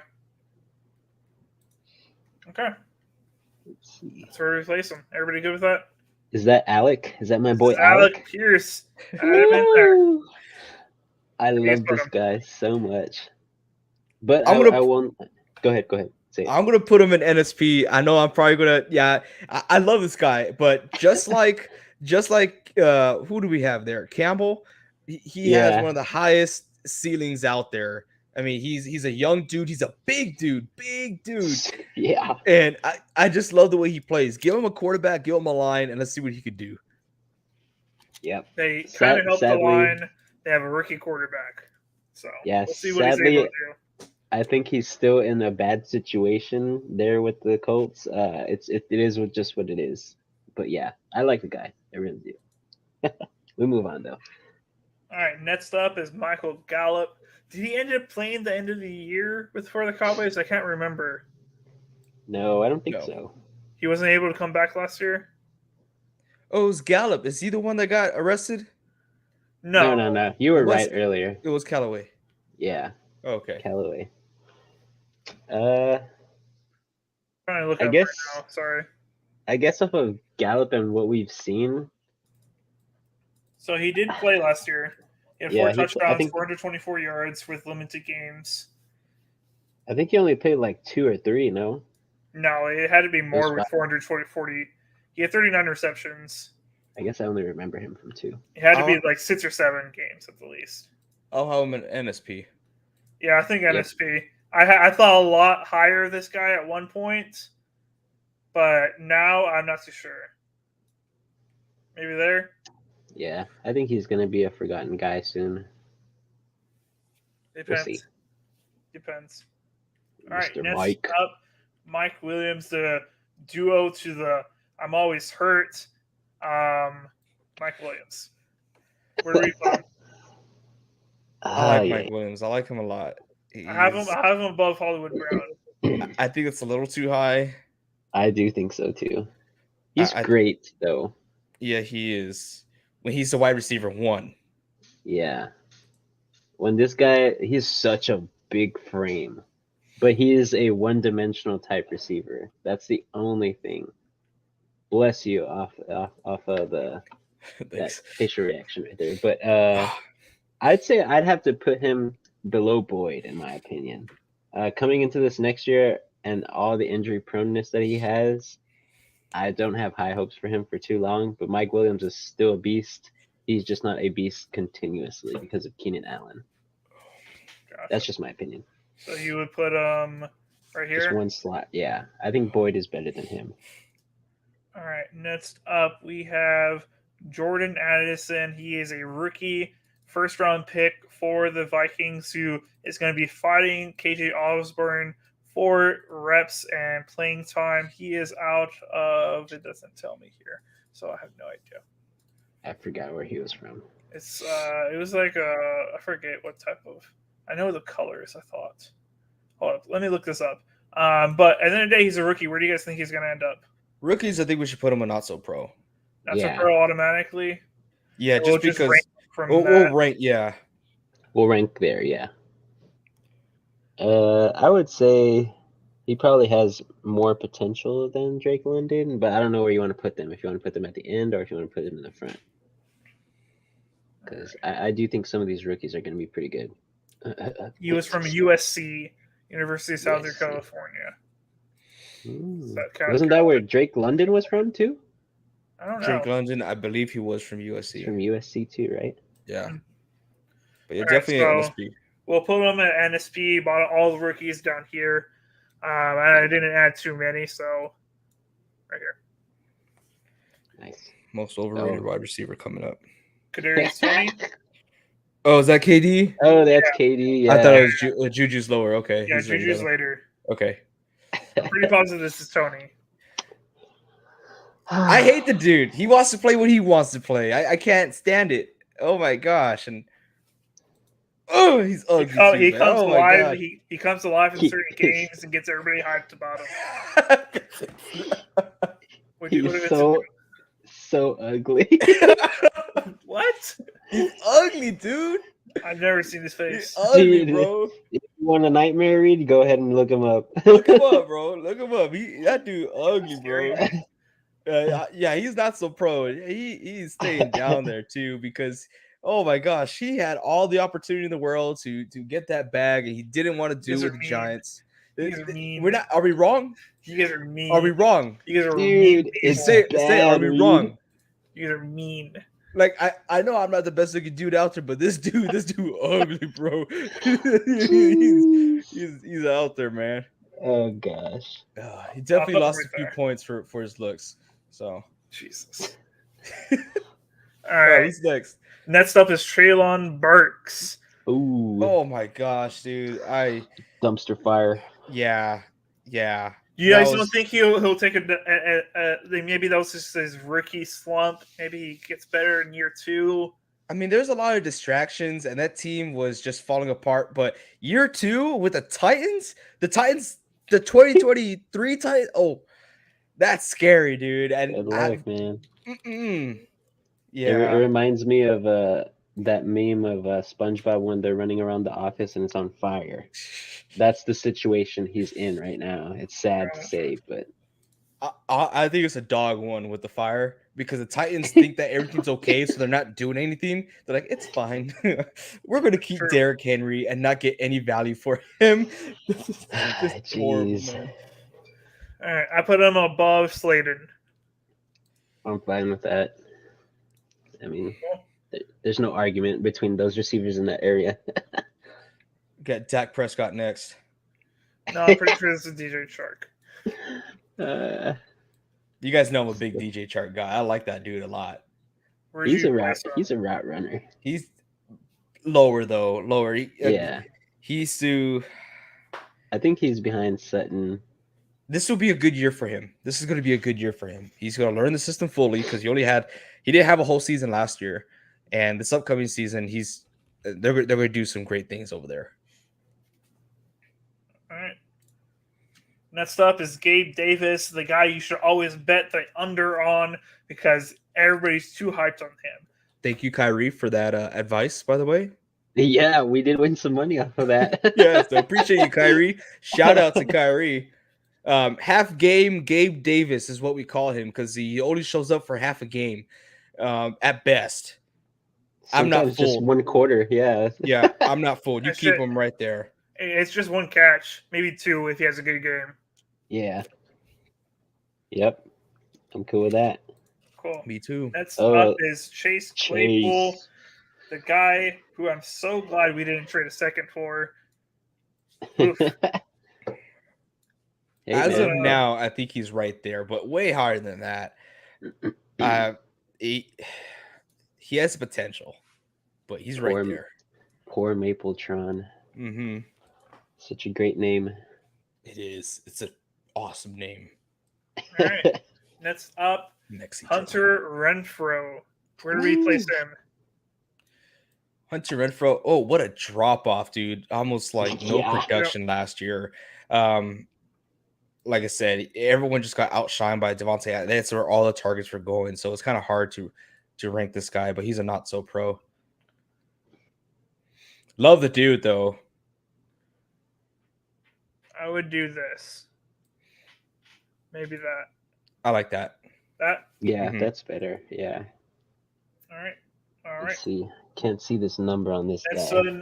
A: Okay.
C: Let's see.
A: That's where we replace him. Everybody good with that?
C: Is that Alec? Is that my boy
A: Alec
C: Alec?
A: Pierce. Add him in there.
C: Woo! I
A: Please
C: love
A: put
C: this
A: him.
C: guy so much. But
B: I'm gonna-
C: I won't. Go ahead. Say it.
B: I'm gonna put him in NSP. I know I'm probably gonna. Yeah, I love this guy, but just like who do we have there? Campbell. He has
C: Yeah.
B: one of the highest ceilings out there. I mean, he's a young dude. He's a big dude,
C: Yeah.
B: and I just love the way he plays. Give him a quarterback, give him a line, and let's see what he could do.
C: Yep.
A: They kind of helped the
C: Sadly-
A: line. They have a rookie quarterback. So
C: Yeah,
A: we'll see what he's
C: sadly-
A: able to do.
C: I think he's still in a bad situation there with the Colts. It is just what it is. But yeah, I like the guy. I really do. We move on though.
A: All right, next up is Michael Gallup. Did he end up playing the end of the year for the Cowboys? I can't remember.
C: No, I don't think
B: No.
C: so.
A: He wasn't able to come back last year?
B: Oh, it's Gallup. Is he the one that got arrested?
C: No. You were
B: It was-
C: right earlier.
B: It was Callaway.
C: Yeah,
B: Okay.
C: Callaway.
A: trying to look
C: I
A: up
C: guess
A: right now. Sorry.
C: I guess off of Gallup and what we've seen,
A: So he did play last year. He had 4
C: yeah, I
A: touchdowns,
C: think
A: 424 yards with limited games.
C: he only played like 2 or 3. No,
A: No, it had to be
C: it was
A: more with
C: 5.
A: 440. He had 39 receptions.
C: I guess I only remember him from 2.
A: It had to be
B: I'll,
A: like 6 or 7 games at the least.
B: I'll have him in NSP.
A: Yeah, I think
C: Yep.
A: NSP. I thought a lot higher of this guy at one point, but now I'm not too sure. Maybe there.
C: Yeah, I think he's gonna be a forgotten guy soon.
A: Depends.
C: see.
A: Depends. All right,
C: Mr.
A: next
C: Mike.
A: up, Mike Williams, the duo to the I'm always hurt. Mike Williams. Where do we put him?
B: I like
C: yeah.
B: Mike Williams. I like him a lot.
A: I have him above Hollywood Brown.
B: I think it's a little too high.
C: I do think so too. He's great though.
B: Yeah, he is. When he's the wide receiver 1.
C: Yeah. When this guy, he's such a big frame, but he is a one-dimensional type receiver. That's the only thing. Bless you off of that facial reaction right there. But I'd say I'd have to put him below Boyd in my opinion. Coming into this next year and all the injury proneness that he has, I don't have high hopes for him for too long. But Mike Williams is still a beast. He's just not a beast continuously because of Keenan Allen.
A: Gotcha.
C: That's just my opinion.
A: So you would put right here?
C: Just one slot. Yeah. I think Boyd is better than him.
A: All right. Next up, we have Jordan Addison. He is a rookie first-round pick for the Vikings who is going to be fighting KJ Osborne for reps and playing time. He is out of, it doesn't tell me here, so I have no idea.
C: I forgot where he was from.
A: It was like I forget what type of. I know the colors. I thought. Hold up, let me look this up. But at the end of the day, he's a rookie. Where do you guys think he's going to end up?
B: Rookies, I think we should put him in not so pro.
A: Not so pro automatically.
B: Yeah,
A: We'll
B: just because
A: we'll
B: rank. Yeah,
C: we'll rank there. Yeah. I would say he probably has more potential than Drake London, but I don't know where you want to put them. If you want to put them at the end or if you want to put them in the front. Because I do think some of these rookies are going to be pretty good.
A: He was from USC, University of Southern California.
C: Wasn't that where Drake London was from too?
A: I don't know.
B: Drake London, I believe he was from USC.
C: He's from USC too, right?
B: Yeah. But yeah, definitely NSP.
A: We'll put him at NSP, bought all the rookies down here. I didn't add too many, so right here.
C: Nice.
B: Most overrated wide receiver coming up.
A: Kadarius Toney.
B: Oh, is that KD?
C: Oh, that's KD. Yeah.
B: I thought it was Juju's lower. Okay.
A: Yeah, Juju's later.
B: Okay.
A: I'm pretty positive this is Toney.
B: I hate the dude. He wants to play what he wants to play. I can't stand it. Oh my gosh. And he's ugly.
A: He comes alive. He comes alive in certain games and gets everybody hyped about him.
C: He's so ugly.
A: What?
B: He's ugly, dude.
A: I've never seen his face.
B: He's ugly, bro.
C: If you want a nightmare read, go ahead and look him up.
B: Look him up, bro. Look him up. That dude ugly, bro. Yeah, he's not so pro. He's staying down there too because oh my gosh, he had all the opportunity in the world to get that bag and he didn't want to do it with the Giants. We're not. Are we wrong?
A: You guys are mean.
B: Are we wrong?
A: You guys are
C: mean.
B: Say, are we wrong?
A: You guys are mean.
B: Like I know I'm not the best looking dude out there, but this dude ugly, bro. he's out there, man.
C: Oh gosh.
B: He definitely lost a few points for his looks. So
A: Jesus. All right.
B: Who's next?
A: Next up is Treylon Burks.
C: Ooh.
B: Oh my gosh, dude.
C: Dumpster fire.
B: Yeah.
A: You guys don't think he'll take maybe that was just his rookie slump. Maybe he gets better in year 2.
B: I mean, there's a lot of distractions, and that team was just falling apart. But year 2 with the Titans, the 2023 Titans. Oh, that's scary, dude. And
C: Good luck, man.
B: Yeah,
C: it reminds me of that meme of SpongeBob when they're running around the office and it's on fire. That's the situation he's in right now. It's sad to say, but
B: I think it's a dog one with the fire because the Titans think that everything's okay, so they're not doing anything. They're like, it's fine. We're going to keep
A: True.
B: Derrick Henry and not get any value for him. This is just horrible,
C: jeez,
B: man.
A: All right, I put him above Slayton.
C: I'm fine with that. I mean,
A: Cool.
C: there's no argument between those receivers in that area.
B: Got Dak Prescott next.
A: No, I'm pretty sure this is DJ Shark.
B: You guys know I'm a big DJ Chark guy. I like that dude a lot.
A: Where'd
C: he's
A: you
C: a route.
A: place him?
C: He's a route runner.
B: He's lower though. Lower.
C: Yeah,
B: He's to.
C: I think he's behind Sutton.
B: This will be a good year for him. This is going to be a good year for him. He's going to learn the system fully because he didn't have a whole season last year, and this upcoming season they're going to do some great things over there.
A: All right. Next up is Gabe Davis, the guy you should always bet the under on because everybody's too hyped on him.
B: Thank you, Kyrie, for that advice. By the way,
C: Yeah, we did win some money off of that.
B: yes, I appreciate you, Kyrie. Shout out to Kyrie. Half game Gabe Davis is what we call him because he only shows up for half a game at best. I'm not
C: Sometimes just
B: fooled.
C: 1 quarter. Yeah.
B: Yeah, I'm not fooled. You
A: That's
B: keep
A: it.
B: him right there.
A: It's just one catch, maybe two if he has a good game.
C: Yeah. Yep. I'm cool with that.
A: Cool.
B: Me too.
A: Next up is Chase Claypool,
C: Chase.
A: the guy who I'm so glad we didn't trade a second for. Oof.
C: Hey,
B: As
C: man.
B: of now, I think he's right there, but way higher than that. He has potential, but he's right
C: Poor-
B: there.
C: Poor Mapletron.
B: Mm-hmm.
C: Such a great name.
B: It is. It's an awesome name.
A: All right. Next up,
B: Mexico.
A: Hunter Renfro. Where do we place him?
B: Hunter Renfro. Oh, what a drop off, dude! Almost like no
C: Yeah.
B: production last year. Like I said, everyone just got outshined by Devontae. That's where all the targets were going, so it's kind of hard to rank this guy. But he's a not so pro. Love the dude though.
A: I would do this. Maybe that.
B: I like that.
A: That.
C: Yeah,
B: Mhm.
C: that's better. Yeah.
A: All right. All right.
C: Let's see. Can't see this number on this
A: That's
C: guy.
A: Sutton.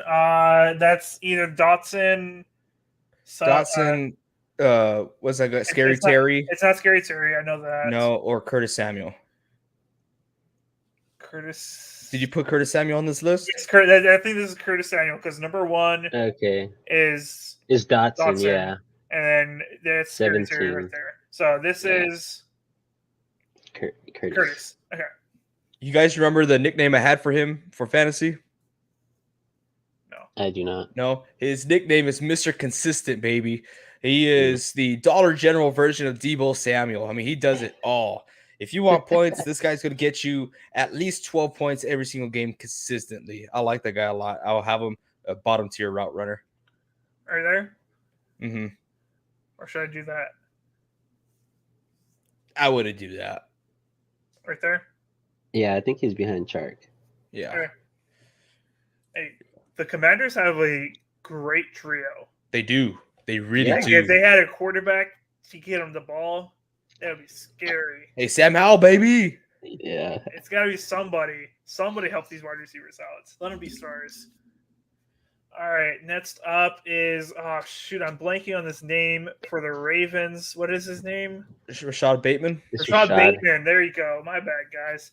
A: That's either Dotson.
B: Dotson. What's that guy? Scary
A: it's not-
B: Terry?
A: It's not Scary Terry. I know that.
B: No, or Curtis Samuel.
A: Curtis.
B: Did you put Curtis Samuel on this list?
A: Yes, I think this is Curtis Samuel because number one
C: Okay.
A: is
C: Is Dotson,
A: Dotson.
C: yeah.
A: and then that's Scary Terry
C: 17.
A: right there. So this
C: Yeah.
A: is
C: Curtis.
A: Curtis. Okay.
B: You guys remember the nickname I had for him for fantasy?
C: I do not.
B: No, his nickname is Mr. Consistent, baby. He is the Dollar General version of Debo Samuel. I mean, he does it all. If you want points, this guy's going to get you at least 12 points every single game consistently. I like that guy a lot. I'll have him a bottom tier route runner.
A: Right there.
B: Mm-hmm.
A: Or should I do that?
B: I wouldn't do that.
A: Right there.
C: Yeah, I think he's behind Chark.
B: Yeah,
A: Okay. Hey, the Commanders have a great trio.
B: they do. They really
C: Yeah.
A: Like,
B: do.
A: if they had a quarterback to get him the ball, that would be scary.
B: Hey, Sam Howell, baby.
C: Yeah.
A: It's got to be somebody. Somebody help these wide receivers out. Let them be stars. All right. Next up is I'm blanking on this name for the Ravens. What is his name?
B: Rashad Bateman.
C: This
A: Rashad
C: Rashad.
A: Bateman. There you go. My bad, guys.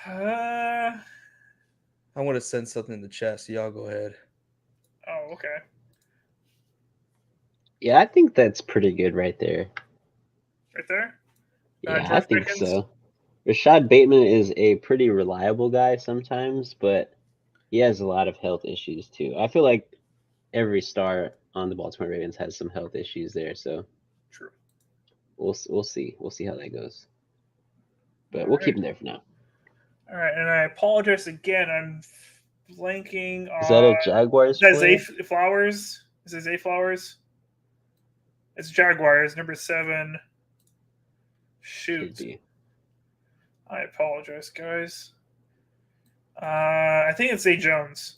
B: I want to send something in the chat, so y'all go ahead.
A: Oh, okay.
C: Yeah, I think that's pretty good right there.
A: Right there.
C: Yeah,
A: George
C: I think
A: Pickens?
C: so. Rashad Bateman is a pretty reliable guy sometimes, but he has a lot of health issues too. I feel like every star on the Baltimore Ravens has some health issues there, so
A: True.
C: we'll see. We'll see how that goes. But we'll keep him there for now.
A: All right, and I apologize again. I'm blanking on.
C: Is that a Jaguars
A: Is that
C: player?
A: Zay Flowers? Is it Zay Flowers? It's Jaguars, number 7.
C: Should
A: Shoot.
C: be.
A: I apologize, guys. I think it's Zay Jones.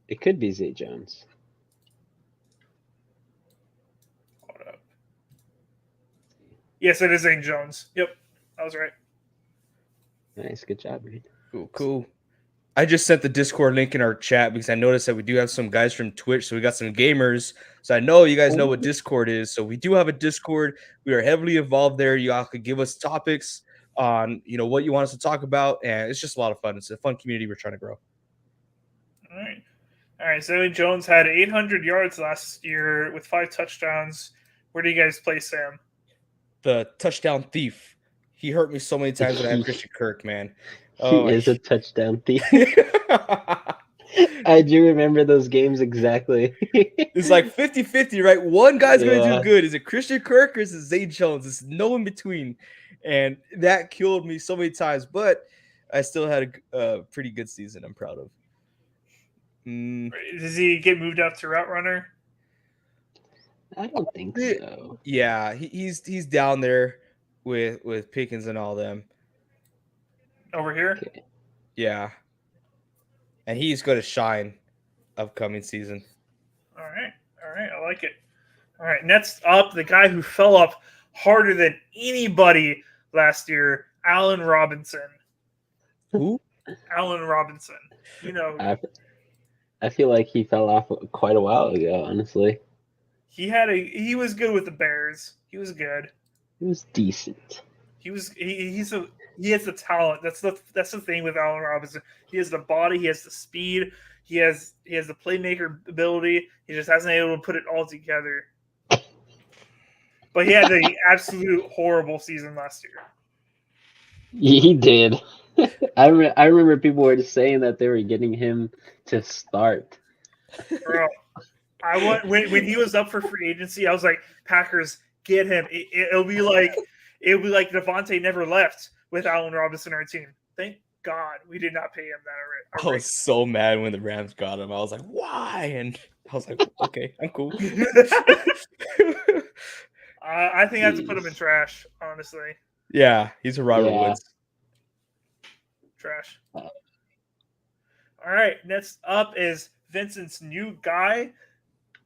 C: It could be Zay Jones.
A: Hold up. Yes, it is Zay Jones. Yep, I was right.
C: Nice, good job, Reed.
B: Cool. I just sent the Discord link in our chat because I noticed that we do have some guys from Twitch, so we got some gamers. So I know you guys know what Discord is. So we do have a Discord. We are heavily involved there. You all could give us topics on what you want us to talk about, and it's just a lot of fun. It's a fun community we're trying to grow.
A: All right. Zay Jones had 800 yards last year with 5 touchdowns. Where do you guys place Sam?
B: The touchdown thief. He hurt me so many times when I have Christian Kirk, man.
C: He is a touchdown thief. I do remember those games exactly.
B: It's like 50-50, right? One guy's going to do good. Is it Christian Kirk or is it Zay Jones? It's no in between. And that killed me so many times, but I still had a pretty good season I'm proud of.
A: Does he get moved up to route runner?
C: I don't think so.
B: Yeah, he's down there with Pickens and all them.
A: Over here?
C: Okay.
B: Yeah. And he's going to shine upcoming season.
A: All right. I like it. All right. Next up, the guy who fell off harder than anybody last year, Allen Robinson.
B: Who?
A: Allen Robinson.
C: I feel like he fell off quite a while ago, honestly.
A: He was good with the Bears. He was good.
C: He was decent.
A: He has the talent. That's the thing with Allen Robinson. He has the body. He has the speed. He has the playmaker ability. He just hasn't been able to put it all together. But he had the absolute horrible season last year.
C: He did. I remember people were just saying that they were getting him to start.
A: Bro, when he was up for free agency, I was like, Packers, get him. It'll be like Devontae never left with Allen Robinson on our team. Thank God we did not pay him that.
B: I was so mad when the Rams got him. I was like, why? And I was like, okay, I'm cool.
A: I think I have to put him in trash, honestly.
B: Yeah, he's a Robert Woods.
A: Trash. All right, next up is Vincent's new guy.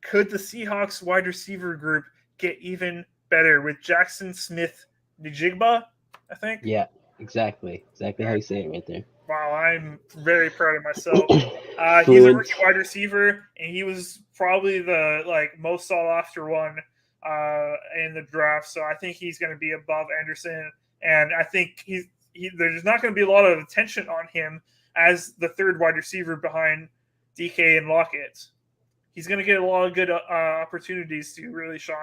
A: Could the Seahawks wide receiver group get even better with Jackson Smith-Njigba, I think?
C: Yeah, exactly how you say it right there.
A: Wow, I'm very proud of myself. He's a rookie wide receiver, and he was probably the most sought after one in the draft. So I think he's going to be above Anderson, and I think there's not going to be a lot of attention on him as the third wide receiver behind DK and Lockett. He's going to get a lot of good opportunities to really shine.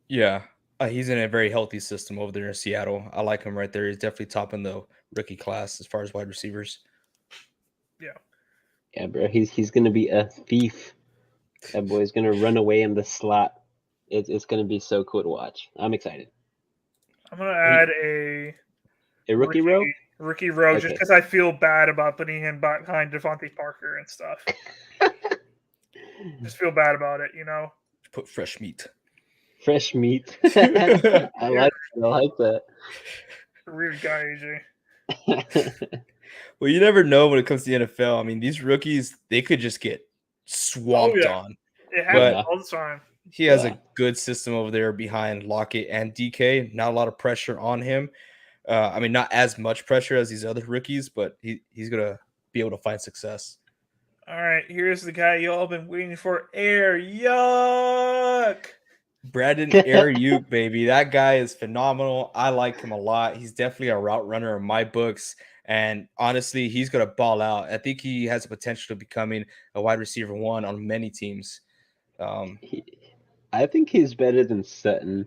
B: Yeah, he's in a very healthy system over there in Seattle. I like him right there. He's definitely top in the rookie class as far as wide receivers.
C: Yeah, bro. He's going to be a thief. That boy's going to run away in the slot. It's going to be so cool to watch. I'm excited.
A: I'm going to add
C: a rookie row?
A: Rookie row, just because I feel bad about putting him behind Devontae Parker and stuff. Just feel bad about it,
B: Put fresh meat.
C: Fresh meat. I like that.
A: Weird guy, AJ.
B: Well, you never know when it comes to the NFL. I mean, these rookies, they could just get swamped on.
A: It happens all the time.
B: He has a good system over there behind Lockett and DK. Not a lot of pressure on him. I mean, not as much pressure as these other rookies, but he's going to be able to find success.
A: All right, here's the guy y'all been waiting for. Air Yuck!
B: Brandon Ayuk, baby. That guy is phenomenal. I like him a lot. He's definitely a route runner in my books. And honestly, he's going to ball out. I think he has the potential of becoming a wide receiver one on many teams.
C: I think he's better than Sutton.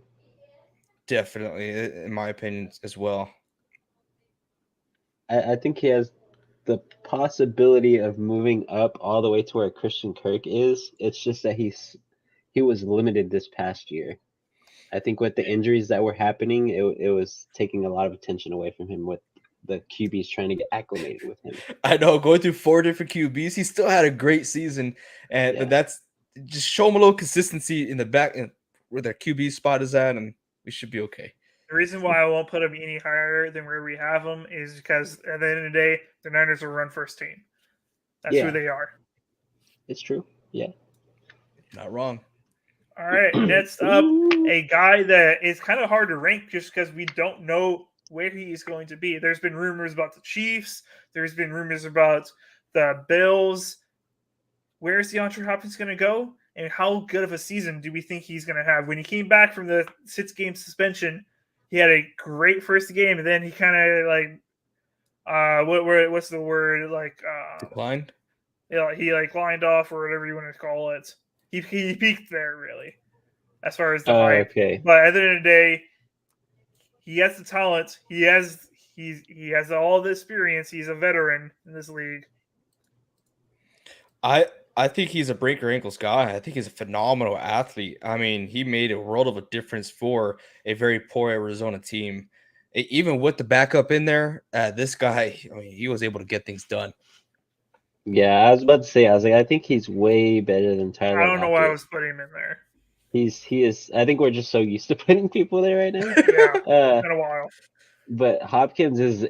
B: Definitely, in my opinion, as well.
C: I think he has the possibility of moving up all the way to where Christian Kirk is. It's just that he was limited this past year. I think with the injuries that were happening, it was taking a lot of attention away from him with the QBs trying to get acclimated with him.
B: I know, going through 4 different QBs, he still had a great season, and that's just show him a little consistency in the back where their QB spot is at, and we should be okay.
A: The reason why I won't put him any higher than where we have him is because at the end of the day, the Niners are a run first team. That's who
C: Yeah.
A: they are.
C: It's true. Yeah.
B: Not wrong.
A: All right, next up, a guy that is kind of hard to rank just because we don't know where he is going to be. There's been rumors about the Chiefs. There's been rumors about the Bills. Where is DeAndre Hopkins going to go? And how good of a season do we think he's going to have? When he came back from the 6-game suspension, he had a great first game, and then he kind of like, what's the word? Like,
B: Declined.
A: he like lined off or whatever you want to call it. He peaked there really, as far as the hype.
C: Okay.
A: But at the end of the day, he has the talent. He has all the experience. He's a veteran in this league.
B: I think he's a breaker ankles guy. I think he's a phenomenal athlete. I mean, he made a world of a difference for a very poor Arizona team. Even with the backup in there, this guy, I mean, he was able to get things done.
C: Yeah, I was about to say, I was like, I think he's way better than Tyler.
A: I don't know why I
C: Lockett.
A: was putting him in there.
C: He is. I think we're just so used to putting people there right now.
A: Yeah, been a while.
C: But Hopkins is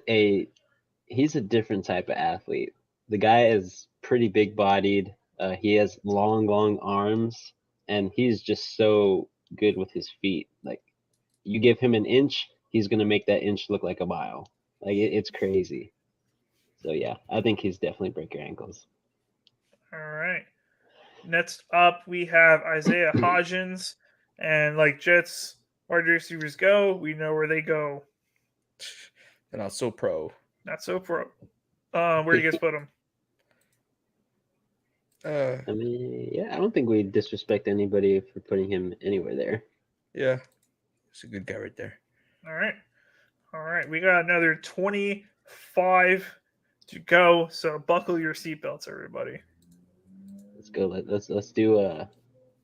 C: he's a different type of athlete. The guy is pretty big bodied. He has long arms, and he's just so good with his feet. Like, you give him an inch, he's gonna make that inch look like a mile. Like it's crazy. So yeah, I think he's definitely breaker ankles.
A: All right. Next up, we have Isaiah Hodgins, and like Jets wide receivers go, we know where they go.
B: They're not so pro.
A: Not so pro. Where do you guys put him?
C: I mean, yeah, I don't think we disrespect anybody for putting him anywhere there.
B: Yeah, he's a good guy right there.
A: All right. We got another 25 to go, so buckle your seatbelts, everybody.
C: Let's go. Let's do a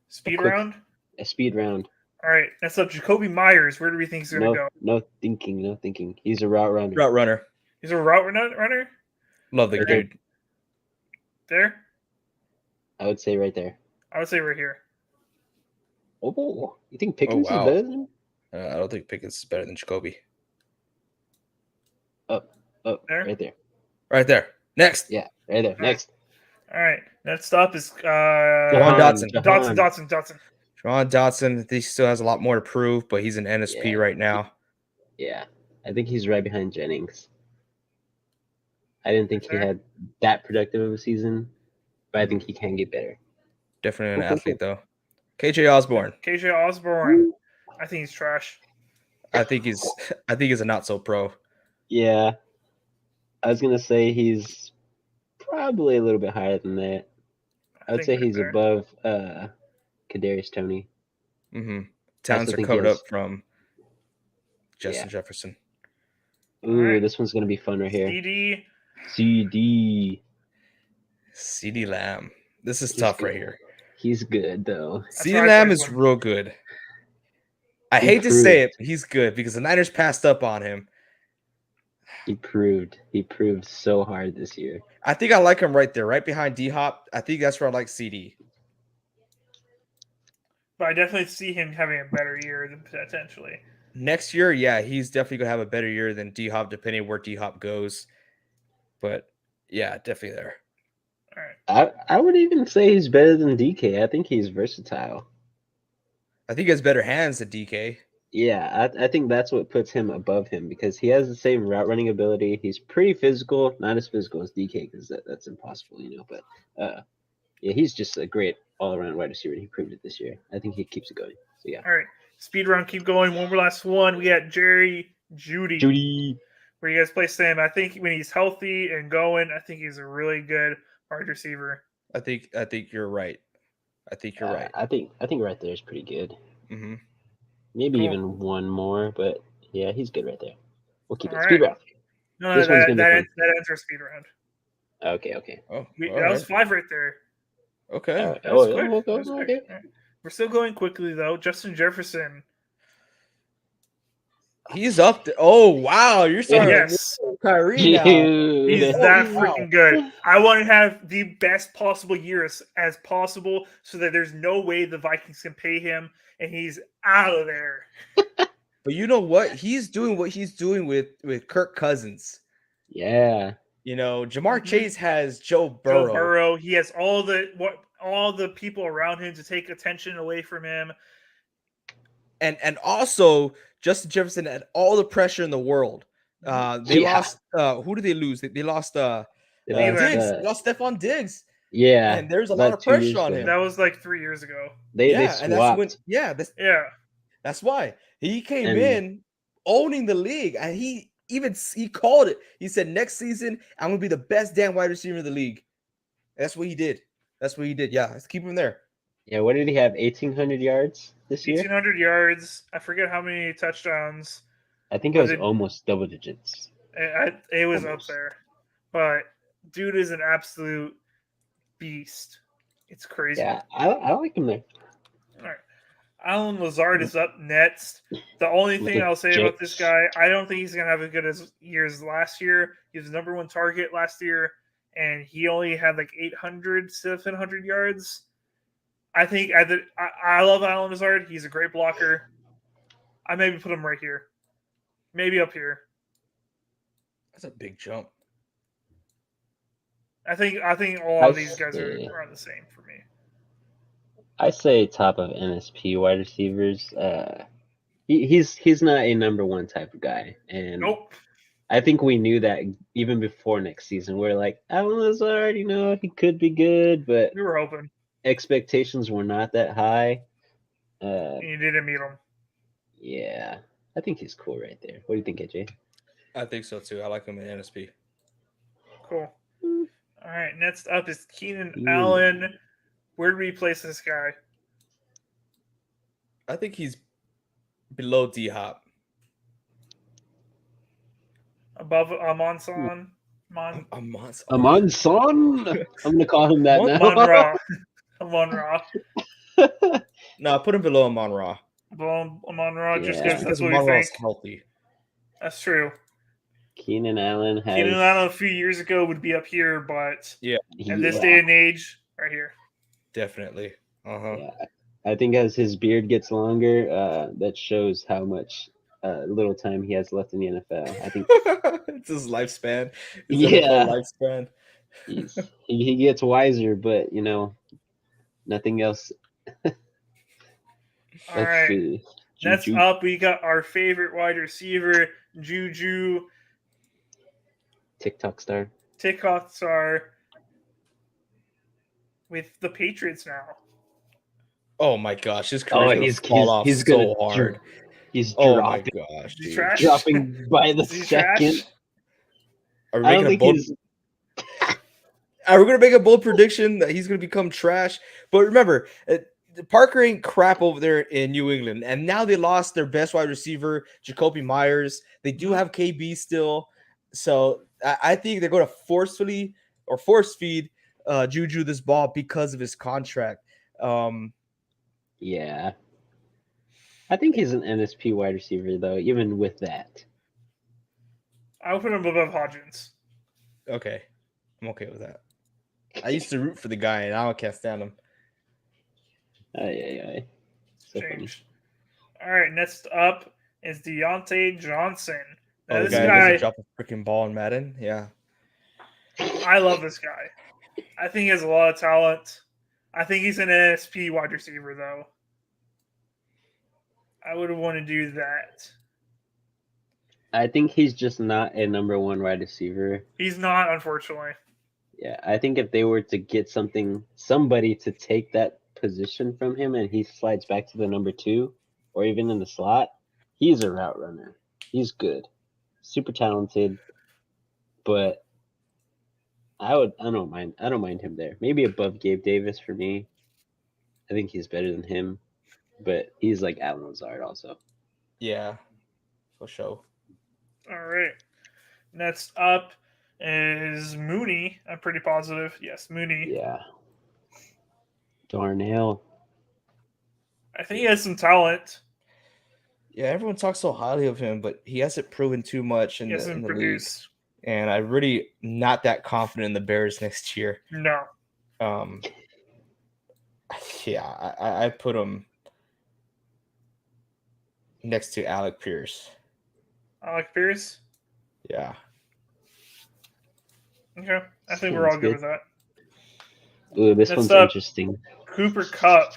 A: speed
C: quick
A: round.
C: A speed round.
A: All right, next up, Jacoby Myers. Where do we think he's going to go?
C: No thinking. He's a route runner.
B: Route runner.
A: He's a route runner.
B: Love the
C: Okay.
B: dude.
A: There.
C: I would say right there.
A: I would say right here.
C: Oh, you think Pickens
B: wow.
C: is better than him?
B: I don't think Pickens is better than Jacoby.
C: Up,
A: There?
C: right there.
B: Right there. Next.
C: Yeah, right there. Next.
A: All right, next up is
B: Jahan Dotson.
A: Dotson.
B: Jahan Dotson, he still has a lot more to prove, but he's an NSP right now.
C: Yeah, I think he's right behind Jennings. I didn't think he had that productive of a season, but I think he can get better.
B: Definitely an athlete, though. KJ Osborne.
A: I think he's trash.
B: I think he's a not so pro.
C: Yeah. I was gonna say he's probably a little bit higher than that. I would say he's above Kadarius Toney.
B: Mm-hmm. Talents are covered up from Justin Jefferson.
C: Ooh, this one's gonna be fun right here.
B: CeeDee Lamb. This is tough right here.
C: He's good though.
B: CeeDee Lamb is real good. I hate to say it, but he's good because the Niners passed up on him.
C: He proved so hard this year.
B: I think I like him right there, right behind D-Hop. I think that's where I like CD.
A: But I definitely see him having a better year than potentially.
B: Next year, yeah, he's definitely going to have a better year than D-Hop, depending where D-Hop goes. But, yeah, definitely there.
A: All right.
C: I would even say he's better than DK. I think he's versatile.
B: I think he has better hands than DK.
C: Yeah, I think that's what puts him above him because he has the same route running ability. He's pretty physical, not as physical as DK because that's impossible, But yeah, he's just a great all-around wide receiver. He proved it this year. I think he keeps it going. So yeah.
A: All right, speed round, keep going. One more last one. We got Jerry Jeudy. Where you guys place him? I think when he's healthy and going, I think he's a really good wide receiver.
B: I think you're right. I think you're right.
C: I think right there is pretty good.
B: Mm-hmm.
C: Maybe even one more, but yeah, he's good right there. We'll keep it.
A: Speed
C: round.
A: No, that ends our speed round.
C: Okay.
B: Oh,
A: that was 5 right there.
B: Okay.
A: That was quick. Okay. Right. We're still going quickly though. Justin Jefferson.
B: He's up there. Oh wow, you're starting
A: yes.
B: Kyrie now.
A: He's that freaking good. I want to have the best possible years as possible, so that there's no way the Vikings can pay him, and he's out of there.
B: But you know what? He's doing what he's doing with Kirk Cousins.
C: Yeah.
B: You know, Jamar
A: Mhm.
B: Chase has Joe
A: Joe
B: Burrow.
A: Burrow. He has all the people around him to take attention away from him.
B: And also Justin Jefferson had all the pressure in the world. They
C: Yeah.
B: lost who did they lose? They lost
C: They
A: Thielen.
B: Diggs. They lost Stephon Diggs.
C: yeah.
B: And there's a lot
C: About
B: of
C: 2 years
B: pressure on
C: ago.
B: him.
A: That was like 3 years ago.
C: They
B: And that's when
C: swapped.
A: Yeah.
B: that's why he came
C: And
B: in owning the league, and he called it. He said, "Next season, I'm gonna be the best damn wide receiver in the league." That's what he did. Yeah, let's keep him there.
C: yeah, what did he have? 1,800 yards this year?
A: 1,800 yards. I forget how many touchdowns.
C: I think it
A: But
C: was almost double digits.
A: it was
C: Almost.
A: up there. But dude is an absolute beast. It's crazy.
C: Yeah, I like him there.
A: All right. Alan Lazard is up next. The only
C: With
A: thing
C: the
A: I'll say about this
C: Jets.
A: guy, I don't think he's going to have as good as years last year. He was the number one target last year, and he only had like 800, 700 yards. I think I love Alan Lazard. He's a great blocker. I maybe put him right here. Maybe up here.
B: That's a big jump.
A: I think all of these guys are around the same for me.
C: I say top of NSP wide receivers. He's not a number one type of guy, and
A: Nope.
C: I think we knew that even before next season. We're like, Alan Lazard, he could be good, but
A: We were hoping.
C: expectations were not that high.
A: You didn't meet him.
C: Yeah, I think he's cool right there. What do you think, AJ?
B: I think so too. I like him in NSP.
A: Cool. All right, next up is Keenan
C: Keenan.
A: Allen. Where do we place this guy?
B: I think he's below D Hop.
A: Above Amonson?
C: Amon Son? I'm gonna call him that now.
A: Amon-Ra. Amon-Ra.
B: No, put him below Amon-Ra.
A: Amon-Ra, just
C: Yeah.
A: because that's what we
B: Amon-Ra's
A: think.
B: healthy.
A: That's true.
C: Keenan Allen has.
A: Keenan Allen a few years ago would be up here, but in this day and age, right here.
B: Definitely.
C: Yeah, I think as his beard gets longer, that shows how much little time he has left in the NFL. I think
B: it's his lifespan. His
C: Yeah.
B: NFL lifespan.
C: he gets wiser, but nothing else.
A: All right.
C: See.
A: Next
C: Juju.
A: up, we got our favorite wide receiver, Juju
C: TikTok star.
A: with the Patriots now.
B: Oh my gosh, his
C: Oh,
B: career
C: he's
B: fall off
C: he's
B: so
C: gonna
B: hard.
C: He's
B: Oh my
C: dropping,
B: gosh,
A: Is he
B: dude.
A: trash?
C: dropping by the
A: Is he
C: second.
A: trash?
B: Are we
C: I don't
B: making a
C: think
B: bold?
C: he's.
B: Are we gonna make a bold prediction that he's gonna become trash? But remember, Parker ain't crap over there in New England, and now they lost their best wide receiver, Jacoby Myers. They do have KB still, so I think they're going to force feed Juju this ball because of his contract.
C: Yeah. I think he's an NSP wide receiver though, even with that.
A: I'll put him above Hodgins.
B: Okay, I'm okay with that. I used to root for the guy, and now I can't stand him.
C: Aye. So funny.
A: Changed. All right, next up is Deontay Johnson. Now,
B: Oh, the
A: this
B: guy
A: guy,
B: doesn't drop a freaking ball in Madden. Yeah.
A: I love this guy. I think he has a lot of talent. I think he's an NSP wide receiver, though. I would want to do that.
C: I think he's just not a number one wide receiver.
A: He's not, unfortunately.
C: Yeah, I think if they were to get somebody to take that position from him and he slides back to the number 2 or even in the slot, he's a route runner. He's good. Super talented. But I don't mind him there. Maybe above Gabe Davis for me. I think he's better than him. But he's like Alan Lazard also.
B: Yeah, for sure.
A: All right. Next up is Mooney. I'm pretty positive. Yes, Mooney.
C: Yeah. Darnell.
A: I think he has some talent.
B: Yeah, everyone talks so highly of him, but he hasn't proven too much in
A: He
B: the
A: hasn't
B: league.
A: produced.
B: And I'm really not that confident in the Bears next year.
A: No.
B: Yeah, I put him. next to Alec Pierce.
A: Alec Pierce.
B: Yeah.
A: Okay, I think we're
C: Sounds
A: all good
C: good.
A: with that.
C: Ooh, this
A: Next
C: one's
A: up,
C: interesting.
A: Cooper Cup.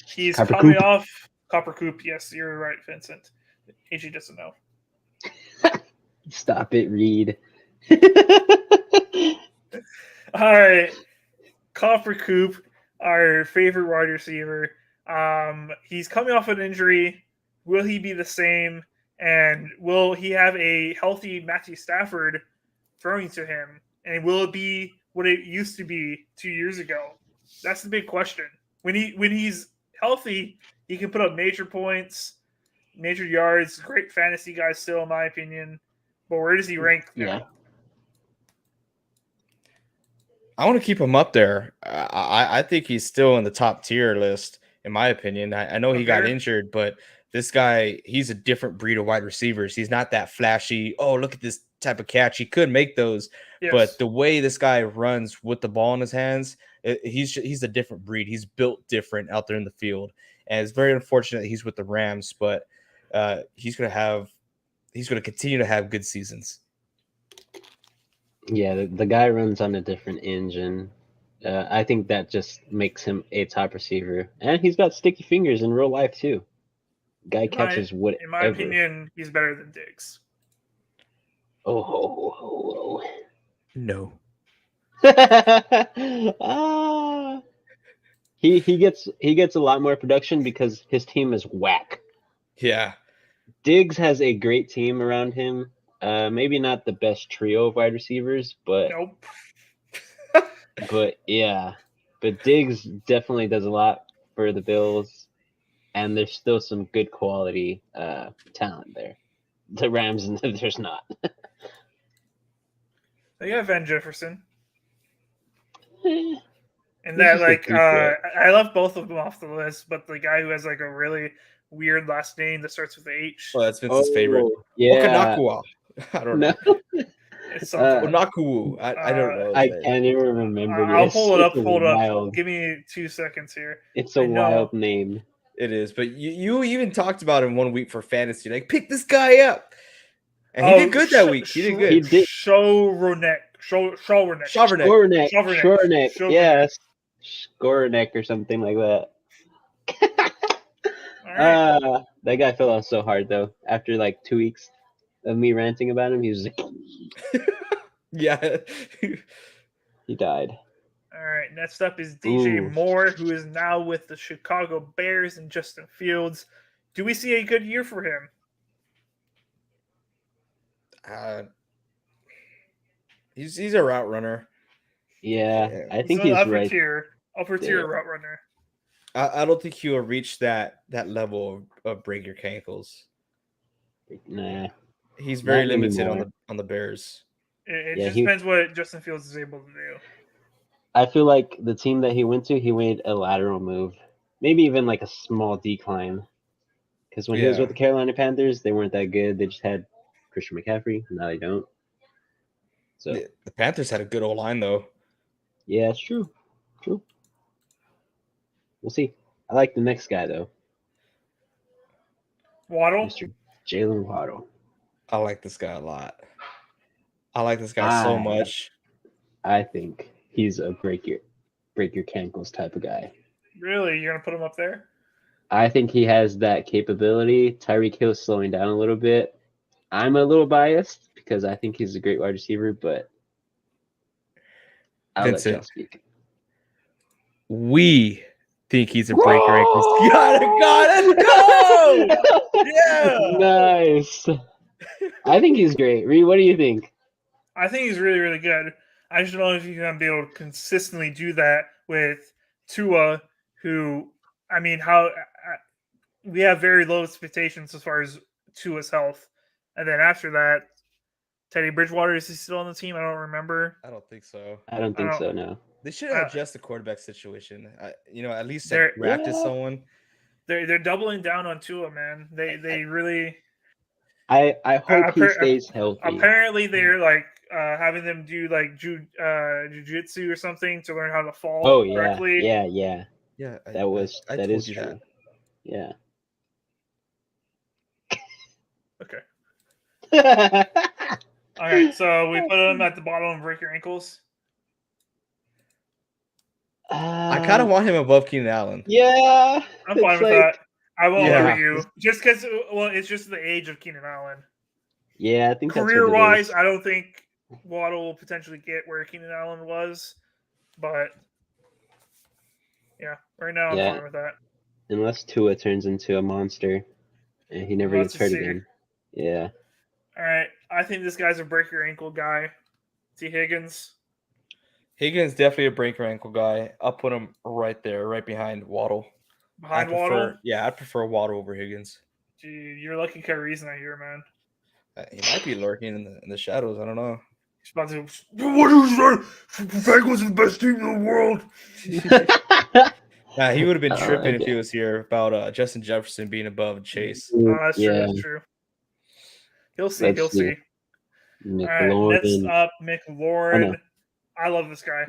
A: He's
C: Copper
A: coming
C: Coop.
A: off Copper Coop. Yes, you're right, Vincent. AG doesn't know.
C: Stop it, Reed.
A: All right, Copper Coop, our favorite wide receiver. He's coming off an injury. Will he be the same? And will he have a healthy Matthew Stafford throwing to him? And will it be what it used to be 2 years ago? That's the big question. When he's healthy, he can put up major points, major yards. Great fantasy guy still, in my opinion. But where does he rank now?
C: Yeah.
B: I want to keep him up there. I think he's still in the top tier list, in my opinion. I know he got
A: Okay.
B: injured, but this guy, he's a different breed of wide receivers. He's not that flashy. Oh, look at this type of catch. He could make those,
A: Yes.
B: but the way this guy runs with the ball in his hands, he's a different breed. He's built different out there in the field, and it's very unfortunate he's with the Rams, but he's going to continue to have good seasons.
C: Yeah, the guy runs on a different engine. I think that just makes him a top receiver. And he's got sticky fingers in real life, too. Guy catches whatever.
A: In my opinion, he's better than Diggs.
C: Oh, ho, ho,
B: No.
C: ho. Ah. He gets a lot more production because his team is whack.
B: Yeah.
C: Diggs has a great team around him. Maybe not the best trio of wide receivers, but
A: Nope.
C: yeah. But Diggs definitely does a lot for the Bills, and there's still some good quality talent there. The Rams, there's not.
A: They got Van Jefferson.
C: Eh,
A: And
C: He's
A: that,
C: just a
A: like,
C: deep threat.
A: I left both of them off the list, but the guy who has, like, a really weird last name that starts with H.
B: Well, that's Vince's favorite.
C: Yeah.
B: Okanakua. I don't
C: No.
B: know.
A: It's something.
B: Onaku. I don't know.
C: I
B: his name.
C: can't even remember
A: I'll
C: this.
A: pull it up.
C: It's
A: Hold up.
C: wild.
A: Give me 2 seconds here.
C: It's a
A: I know.
C: wild name.
B: It is, but you even talked about him 1 week for fantasy. Like, pick this guy up, and he did good that week. He did good.
C: He did.
A: Showronek. Showronek.
B: Chavernick.
C: Shornek. Yes. Skoronek or something like that.
A: All right.
C: That guy fell off so hard though. After like 2 weeks of me ranting about him, he was like,
B: Yeah.
C: he died.
A: All right. Next up is DJ
C: Ooh.
A: Moore, who is now with the Chicago Bears and Justin Fields. Do we see a good year for him?
B: He's a route runner.
C: Yeah, I think
A: an
C: he's
A: upper
C: right.
A: tier
C: there.
A: route runner.
B: I don't think he will reach that level of break your cankles.
C: Nah.
B: He's very
C: Not
B: limited
C: anymore.
B: on the Bears.
A: It
C: Yeah,
A: just depends what Justin Fields is able to do.
C: I feel like the team that he went to, he made a lateral move. Maybe even like a small decline. Because when he was with the Carolina Panthers, they weren't that good. They just had Christian McCaffrey. Now they don't. So
B: The Panthers had a good old line though.
C: yeah, it's true. True. We'll see. I like the next guy though.
A: Waddle.
C: Mr. Jalen Waddle.
B: I like this guy a lot. I like this guy so much.
C: I think he's a break your cankles type of guy.
A: Really? You're going to put him up there?
C: I think he has that capability. Tyreek Hill's slowing down a little bit. I'm a little biased because I think he's a great wide receiver, but I'll let y'all speak.
B: We think he's a breaker ankles. Let's go! Yeah.
C: Nice. I think he's great. Reed, what do you think?
A: I think he's really, really good. I just don't know if he's going to be able to consistently do that with Tua, who, I mean, we have very low expectations as far as Tua's health. And then after that, Teddy Bridgewater, is he still on the team? I don't remember.
B: I don't think so.
C: I don't think so, no.
B: They should adjust the quarterback situation. At least
A: draft
B: someone.
A: They're doubling down on Tua, man. They really.
C: I hope he stays healthy.
A: Apparently, they're like having them do like jiu-jitsu or something to learn how to fall.
C: Oh yeah,
A: correctly.
C: yeah. That is true. Yeah.
A: Okay.
C: I
A: All right. So we put him at the bottom of break your ankles.
B: I kind of want him above Keenan Allen.
C: Yeah.
A: I'm fine
C: It's
A: with
C: like,
A: that. I won't
B: Yeah.
A: over you just because. Well, it's just the age of Keenan Allen.
C: yeah, I think that's what
A: Career
C: it
A: wise,
C: is.
A: I don't think Waddle will potentially get where Keenan Allen was, but yeah, right now I'm
C: Yeah.
A: fine with that.
C: Unless Tua turns into a monster and he never
A: We'll have
C: gets
A: to
C: hurt
A: see.
C: again. Yeah.
A: All right, I think this guy's a break your ankle guy. T. Higgins.
B: Higgins definitely a breaker ankle guy. I'll put him right there, right behind Waddle.
A: Behind Waddle.
B: I prefer Waddle over Higgins.
A: Gee, you're lucky Kyrie's not here, man.
B: He might be lurking in the shadows. I don't know.
A: He's about to. What is that? Bengals are the best team in the world.
B: He would have been
C: Oh,
B: tripping if
C: okay.
B: he was here about Justin Jefferson being above Chase.
A: Oh, that's true.
C: Yeah.
A: That's true. He'll see.
C: Let's
A: He'll
C: see.
A: see. All right, next
C: McLaurin.
A: up,
C: Oh,
A: McLaurin.
C: no.
A: I love this guy.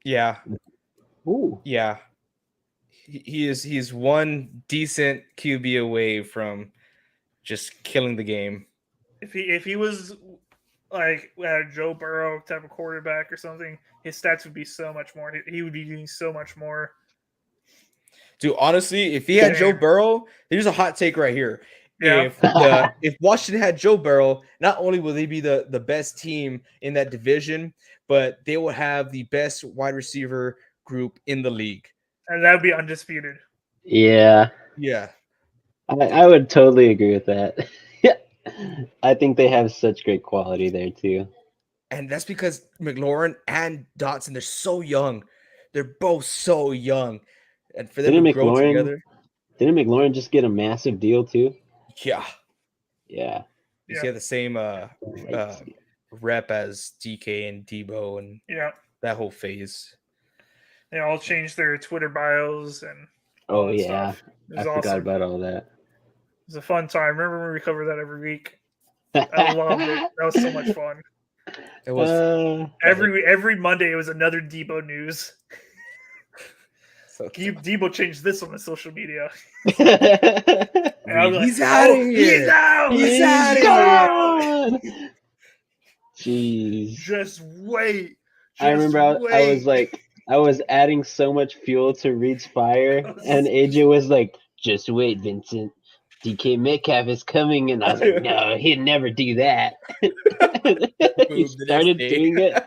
B: Yeah,
C: Ooh.
B: yeah. He's one decent QB away from just killing the game.
A: If he was like a Joe Burrow type of quarterback or something, his stats would be so much more. He would be doing so much more.
B: Dude, honestly, if he had Joe Burrow, here's a hot take right here.
A: Yeah.
B: If Washington had Joe Burrow, not only will they be the best team in that division, but they will have the best wide receiver group in the league.
A: And that would be undisputed.
C: Yeah.
B: Yeah.
C: I would totally agree with that. Yeah. I think they have such great quality there too.
B: And that's because McLaurin and Dotson, they're so young. They're both so young. And for them
C: Didn't
B: to grow
C: McLaurin
B: together.
C: didn't McLaurin just get a massive deal too?
B: Yeah.
C: Yeah.
B: You see, have the same
C: Right.
B: rep as DK and Debo and
A: Yeah.
B: that whole phase.
A: They all changed their Twitter bios and all
C: Oh
A: that
C: yeah.
A: stuff. It
C: I
A: was
C: forgot
A: awesome.
C: about all that.
A: It was a fun time. Remember when we covered that every week? I loved it. That was so much fun.
B: It was
A: Every Monday it was another Debo news.
B: so
A: Debo changed this on the social media. And I was like,
B: he's out of here.
A: He's out.
B: He's
C: He's
B: outta here.
C: gone. Jeez.
A: Just wait.
C: I remember I was adding so much fuel to Reed's fire, and AJ was like, "Just wait, Vincent. DK Metcalf is coming," and I was like, "No, he'd never do that." He started doing it.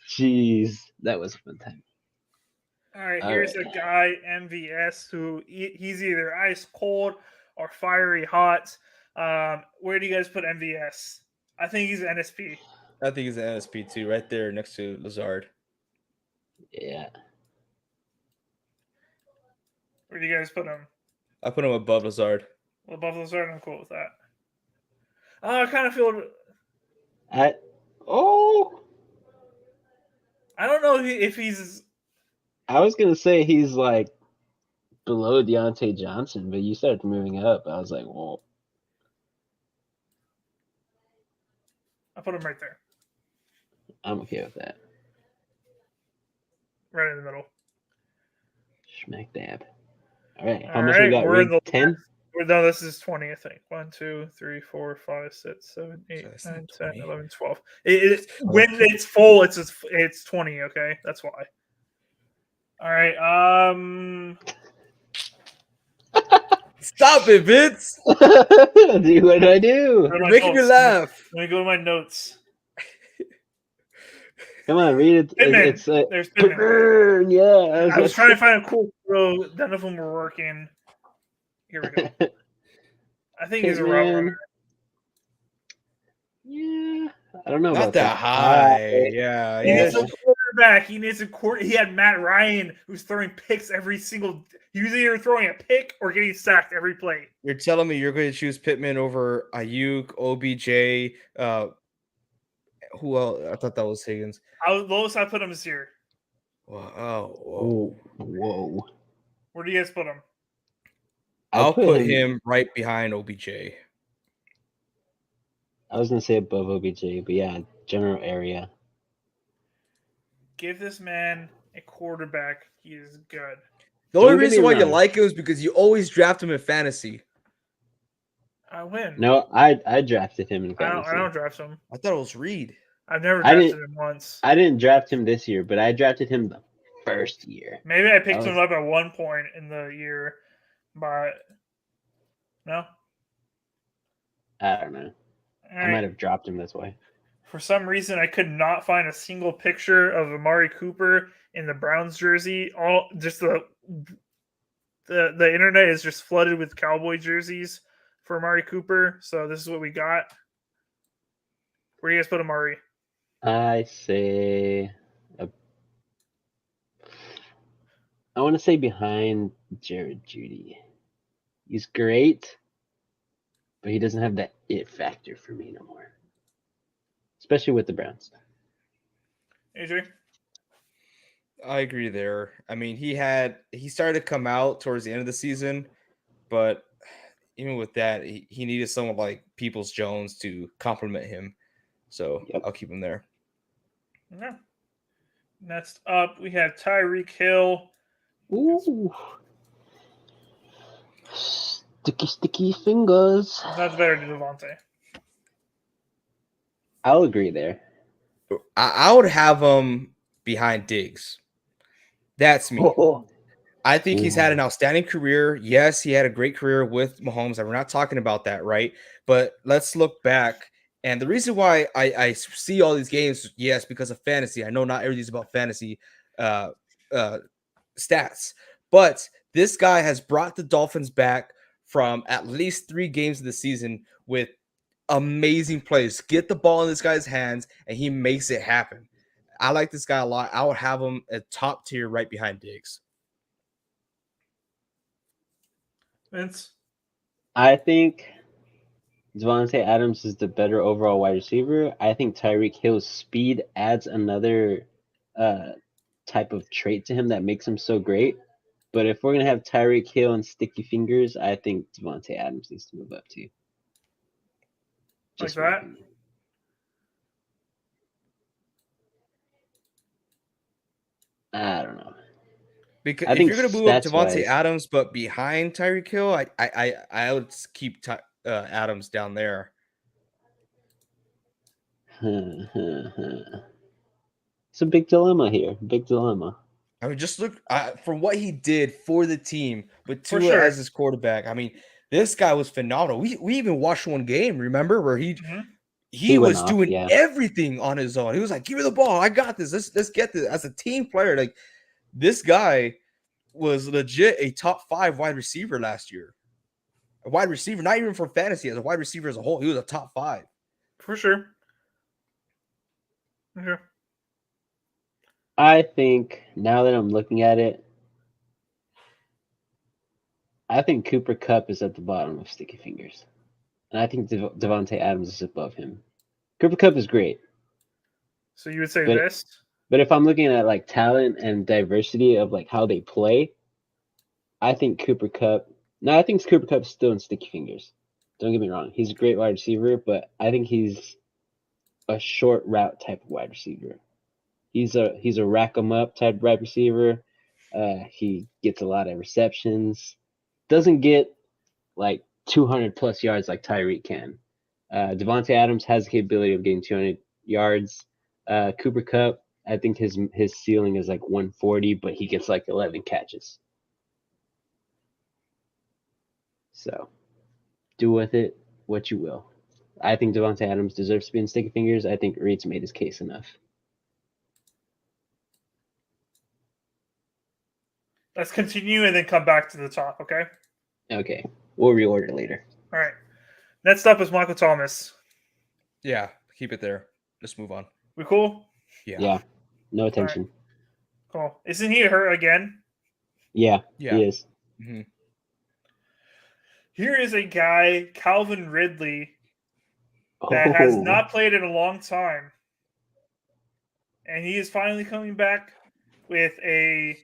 C: Jeez, that was a fun time.
A: All right, here's a guy, MVS, who he's either ice cold or fiery hot. Where do you guys put MVS? I think he's an NSP.
B: I think he's an NSP too, right there next to Lazard.
C: Yeah.
A: Where do you guys put him?
B: I put him above Lazard.
A: Well, above Lazard, I'm cool with that. I kind of feel.
C: I
A: don't know if he's.
C: I was gonna say he's like below Deontay Johnson, but you started moving up. I was like, well,
A: I put him right there,
C: I'm okay with that.
A: right in the middle.
C: Smack dab. All right, how
A: All
C: much
A: right,
C: we got?
A: we're in the
C: 10?
A: No, this is 20, I think. 1, 2, 3, 4, 5, 6, 7, 8,
B: So
A: 9,
B: that's
A: 10,
B: not 20.
A: 11, 12. When it's full, it's 20, okay? That's why. All right,
B: Stop it, Vince!
C: Do what I do.
B: You're making me laugh.
A: Let me go to my notes.
C: Come on, read it.
A: Pittman.
C: It's
A: There's Pittman.
C: Pittman. Yeah.
A: I was trying to find a cool throw. None of them were working. Here we go. I think he's a route
C: Pittman.
A: runner.
C: Yeah, I don't know
B: Not
C: about
B: that high. Yeah.
A: He needs a quarterback. He had Matt Ryan, who's throwing picks every single. He was either throwing a pick or getting sacked every play.
B: You're telling me you're going to choose Pittman over Ayuk, OBJ, who else? I thought that was Higgins.
A: Lowest I put him is here.
B: Whoa.
C: Whoa.
A: Where do you guys put him?
B: I'll put him right behind OBJ.
C: I was gonna say above OBJ, but yeah, general area.
A: Give this man a quarterback. He is good.
B: The only
C: Don't get me
B: reason why you
C: wrong.
B: like him is because you always draft him in fantasy.
A: When?
C: No, I drafted him in
A: I
C: fantasy.
A: don't draft him.
B: I thought it was Reed.
A: I've never
C: I
A: drafted
C: didn't-
A: him once.
C: I didn't draft him this year, but I drafted him the first year.
A: Maybe I picked
C: was-
A: him up at one point in the year, but no.
C: I don't know.
A: All
C: I
A: right.
C: might have dropped him this way.
A: For some reason, I could not find a single picture of Amari Cooper in the Browns jersey. All just the internet is just flooded with Cowboy jerseys for Amari Cooper. So this is what we got. Where do you guys put Amari?
C: I say, I want to say behind Jared Judy. He's great, but he doesn't have that it factor for me no more, especially with the Browns.
A: AJ?
B: I agree there. I mean, he started to come out towards the end of the season, but even with that, he needed someone like Peoples Jones to complement him. So
C: Yep.
B: I'll keep him there.
A: Yeah. Next up, we have Tyreek Hill.
C: Ooh. Sticky fingers.
A: That's better than Devontae.
C: I'll agree there.
B: I would have him behind Diggs. That's me.
C: Oh,
B: I think he's had an outstanding career. Yes, he had a great career with Mahomes, and we're not talking about that, right? But let's look back. And the reason why I see all these games, yes, because of fantasy. I know not everything's about fantasy stats, but this guy has brought the Dolphins back from at least 3 games of the season with amazing plays. Get the ball in this guy's hands, and he makes it happen. I like this guy a lot. I would have him at top tier right behind Diggs.
A: Vince?
C: I think Devontae Adams is the better overall wide receiver. I think Tyreek Hill's speed adds another type of trait to him that makes him so great. But if we're gonna have Tyreek Hill and sticky fingers, I think Devontae Adams needs to move up too.
A: Like
C: my
A: that?
C: opinion. I don't know.
B: Because
C: I
B: if
C: think
B: you're going to move up Devontae
C: stats-wise-
B: Adams, but behind Tyreek Hill, I would keep Adams down there.
C: It's a big dilemma here. Big dilemma.
B: I mean, just look for what he did for the team with
A: For
B: Tua
A: sure.
B: as his quarterback. I mean, this guy was phenomenal. We even watched one game, remember, where he
C: He went
B: was
C: off,
B: doing
C: yeah.
B: everything on his own. He was like, "Give me the ball. I got this. Let's get this." As a team player, like this guy was legit a top 5 wide receiver last year. A wide receiver, not even for fantasy, as a wide receiver as a whole, he was a top 5.
A: For sure. Okay.
C: I think now that I'm looking at it, I think Cooper Kupp is at the bottom of Sticky Fingers. And I think Devontae Adams is above him. Cooper Kupp is great.
A: So you would say
C: But-
A: this?
C: But if I'm looking at like talent and diversity of like how they play, I think Cooper Kupp. No, I think Cooper Kupp's still in Sticky Fingers. Don't get me wrong. He's a great wide receiver, but I think he's a short route type of wide receiver. He's a rack 'em up type wide receiver. He gets a lot of receptions. Doesn't get like 200 plus yards like Tyreek can. Devontae Adams has the capability of getting 200 yards. Cooper Kupp, I think his ceiling is like 140, but he gets like 11 catches. So, do with it what you will. I think Devontae Adams deserves to be in Sticky Fingers. I think Reed's made his case enough.
A: Let's continue and then come back to the top, okay?
C: Okay, we'll reorder later.
A: All right. Next up is Michael Thomas.
B: Yeah, keep it there. Let's move on.
A: We cool?
C: Yeah, no attention.
A: Cool. Isn't he hurt again?
C: Yeah,
B: Yeah.
C: he is.
B: Mm-hmm.
A: Here is a guy, Calvin Ridley, that has not played in a long time. And he is finally coming back with a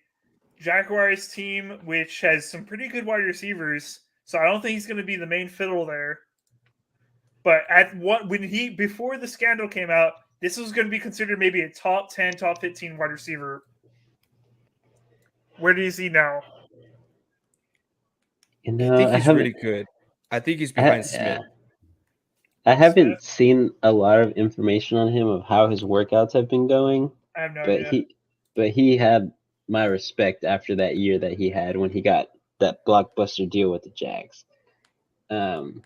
A: Jaguars team which has some pretty good wide receivers. So I don't think he's going to be the main fiddle there. But before the scandal came out, this was going to be considered maybe a top 10, top 15 wide receiver. Where do you see now?
C: You
B: I
C: know,
B: think
C: I
B: he's
C: haven't,
B: really good. I think he's
C: I,
B: behind
C: yeah.
B: Smith.
C: I haven't
A: Smith?
C: seen a lot of information on him of how his workouts have been going,
A: I have no
C: but
A: idea.
C: he had my respect after that year that he had when he got that blockbuster deal with the Jags.
A: The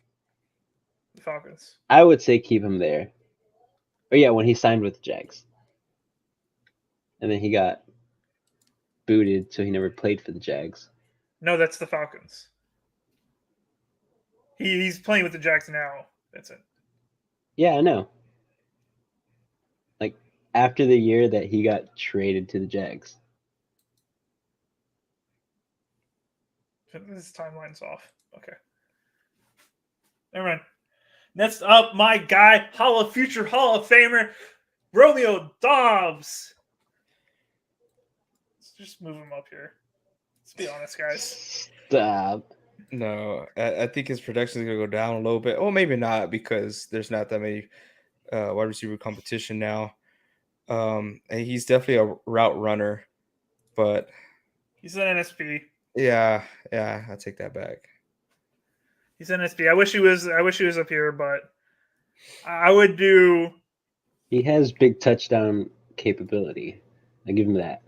A: Falcons.
C: I would say keep him there. Or yeah, when he signed with the Jags, and then he got booted, so he never played for the Jags.
A: No, that's the Falcons. He's playing with the Jags now. That's it.
C: Yeah, I know. Like after the year that he got traded to the Jags.
A: This timeline's off. Okay. Never mind. Next up, my guy, future Hall of Famer, Romeo Dobbs. Let's just move him up here. Let's be honest, guys.
C: Stop.
B: No, I think his production is gonna go down a little bit. Well, maybe not because there's not that many wide receiver competition now. And he's definitely a route runner, but
A: He's an NSP.
B: yeah, I take that back.
A: He's an NSP. I wish he was up here, but I would do.
C: He has big touchdown capability. I give him that.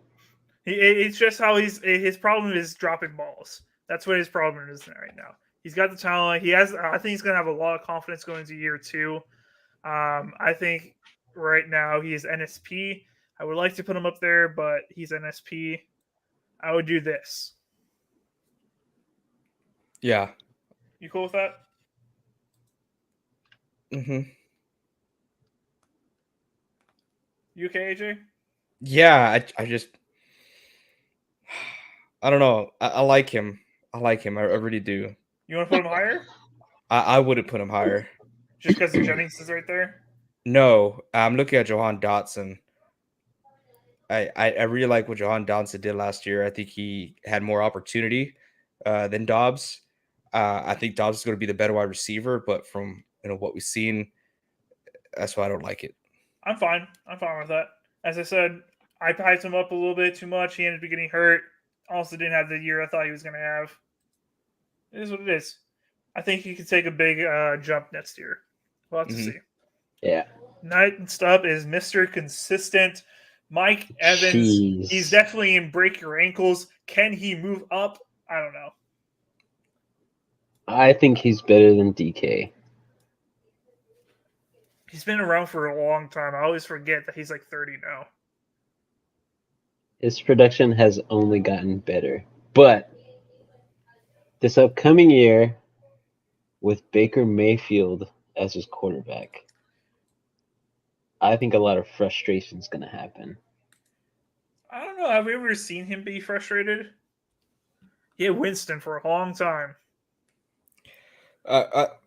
A: It's just how his problem is dropping balls. That's what his problem is right now. He's got the talent. He has. I think he's going to have a lot of confidence going into year 2. I think right now he's NSP. I would like to put him up there, but he's NSP. I would do this.
B: Yeah.
A: You cool with that?
B: Mm-hmm.
A: You okay, AJ?
B: Yeah, I just I don't know. I like him. I really do.
A: You want to put him higher?
B: I wouldn't put him higher.
A: Just because Jennings is right there?
B: No, I'm looking at Jahan Dotson. I really like what Jahan Dotson did last year. I think he had more opportunity than Dobbs. I think Dobbs is going to be the better wide receiver, but from what we've seen, that's why I don't like it.
A: I'm fine. I'm fine with that. As I said, I hyped him up a little bit too much. He ended up getting hurt. Also didn't have the year I thought he was going to have. It is what it is. I think he could take a big jump next year. We'll have to see.
C: Yeah.
A: Next up is Mr. Consistent, Mike Evans.
C: Jeez.
A: He's definitely in break your ankles. Can he move up? I don't know.
C: I think he's better than DK.
A: He's been around for a long time. I always forget that he's like 30 now.
C: His production has only gotten better. But this upcoming year, with Baker Mayfield as his quarterback, I think a lot of frustration is going to happen.
A: I don't know. Have we ever seen him be frustrated? He had Winston for a long time.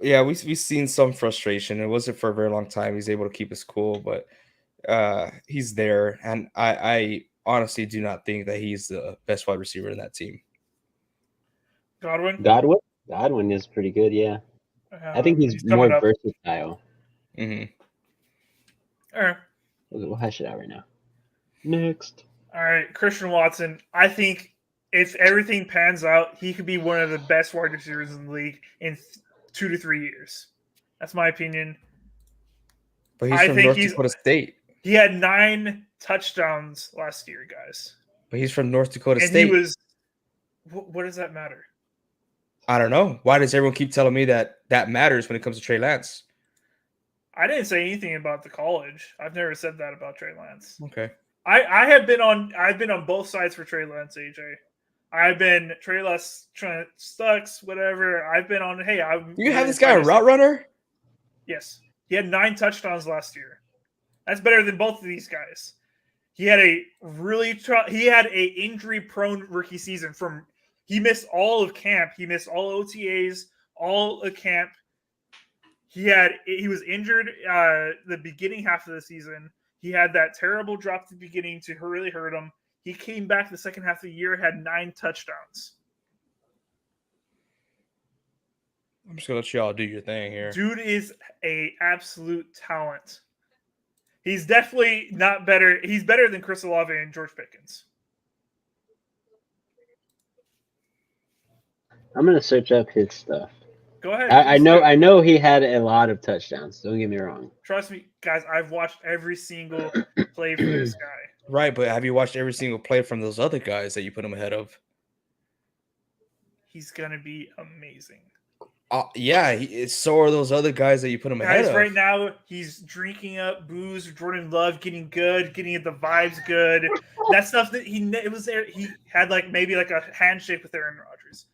B: Yeah, we've seen some frustration. It wasn't for a very long time. He's able to keep his cool, but he's there, and I honestly do not think that he's the best wide receiver in that team.
A: Godwin?
C: Godwin is pretty good, yeah. I think he's
A: coming
C: more
A: up.
C: versatile.
B: Mm-hmm.
A: All right.
C: We'll hash it out right now. Next.
A: All right, Christian Watson. I think if everything pans out, he could be one of the best wide receivers in the league in 2 to 3 years. That's my opinion.
B: But he's from North Dakota State.
A: He had 9 touchdowns last year, guys.
B: But he's from North Dakota
A: and
B: State.
A: He was. What does that matter?
B: I don't know. Why does everyone keep telling me that matters when it comes to Trey Lance?
A: I didn't say anything about the college. I've never said that about Trey Lance.
B: Okay.
A: I've been on both sides for Trey Lance, AJ. I've been Trey Lance sucks, whatever. I've been on. Hey,
B: you have this guy a route runner?
A: Yes, he had 9 touchdowns last year. That's better than both of these guys. He had a injury-prone rookie season. He missed all of camp. He missed all OTAs, all of camp. He was injured the beginning half of the season. He had that terrible drop at the beginning to really hurt him. He came back the second half of the year, had 9 touchdowns.
B: I'm just gonna let y'all do your thing here.
A: Dude is a absolute talent. He's definitely not better. He's better than Chris Olave and George Pickens.
C: I'm gonna search up his stuff.
A: Go ahead.
C: I
A: please
C: know
A: do.
C: I know he had a lot of touchdowns. Don't get me wrong.
A: Trust me, guys. I've watched every single play for this guy.
B: Right, but have you watched every single play from those other guys that you put him ahead of?
A: He's gonna be amazing.
B: Yeah, so are those other guys that you put him ahead
A: Guys,
B: of.
A: right now he's drinking up booze. Jordan Love getting good, getting the vibes good. That stuff that it was there. He had like maybe like a handshake with Aaron Rodgers.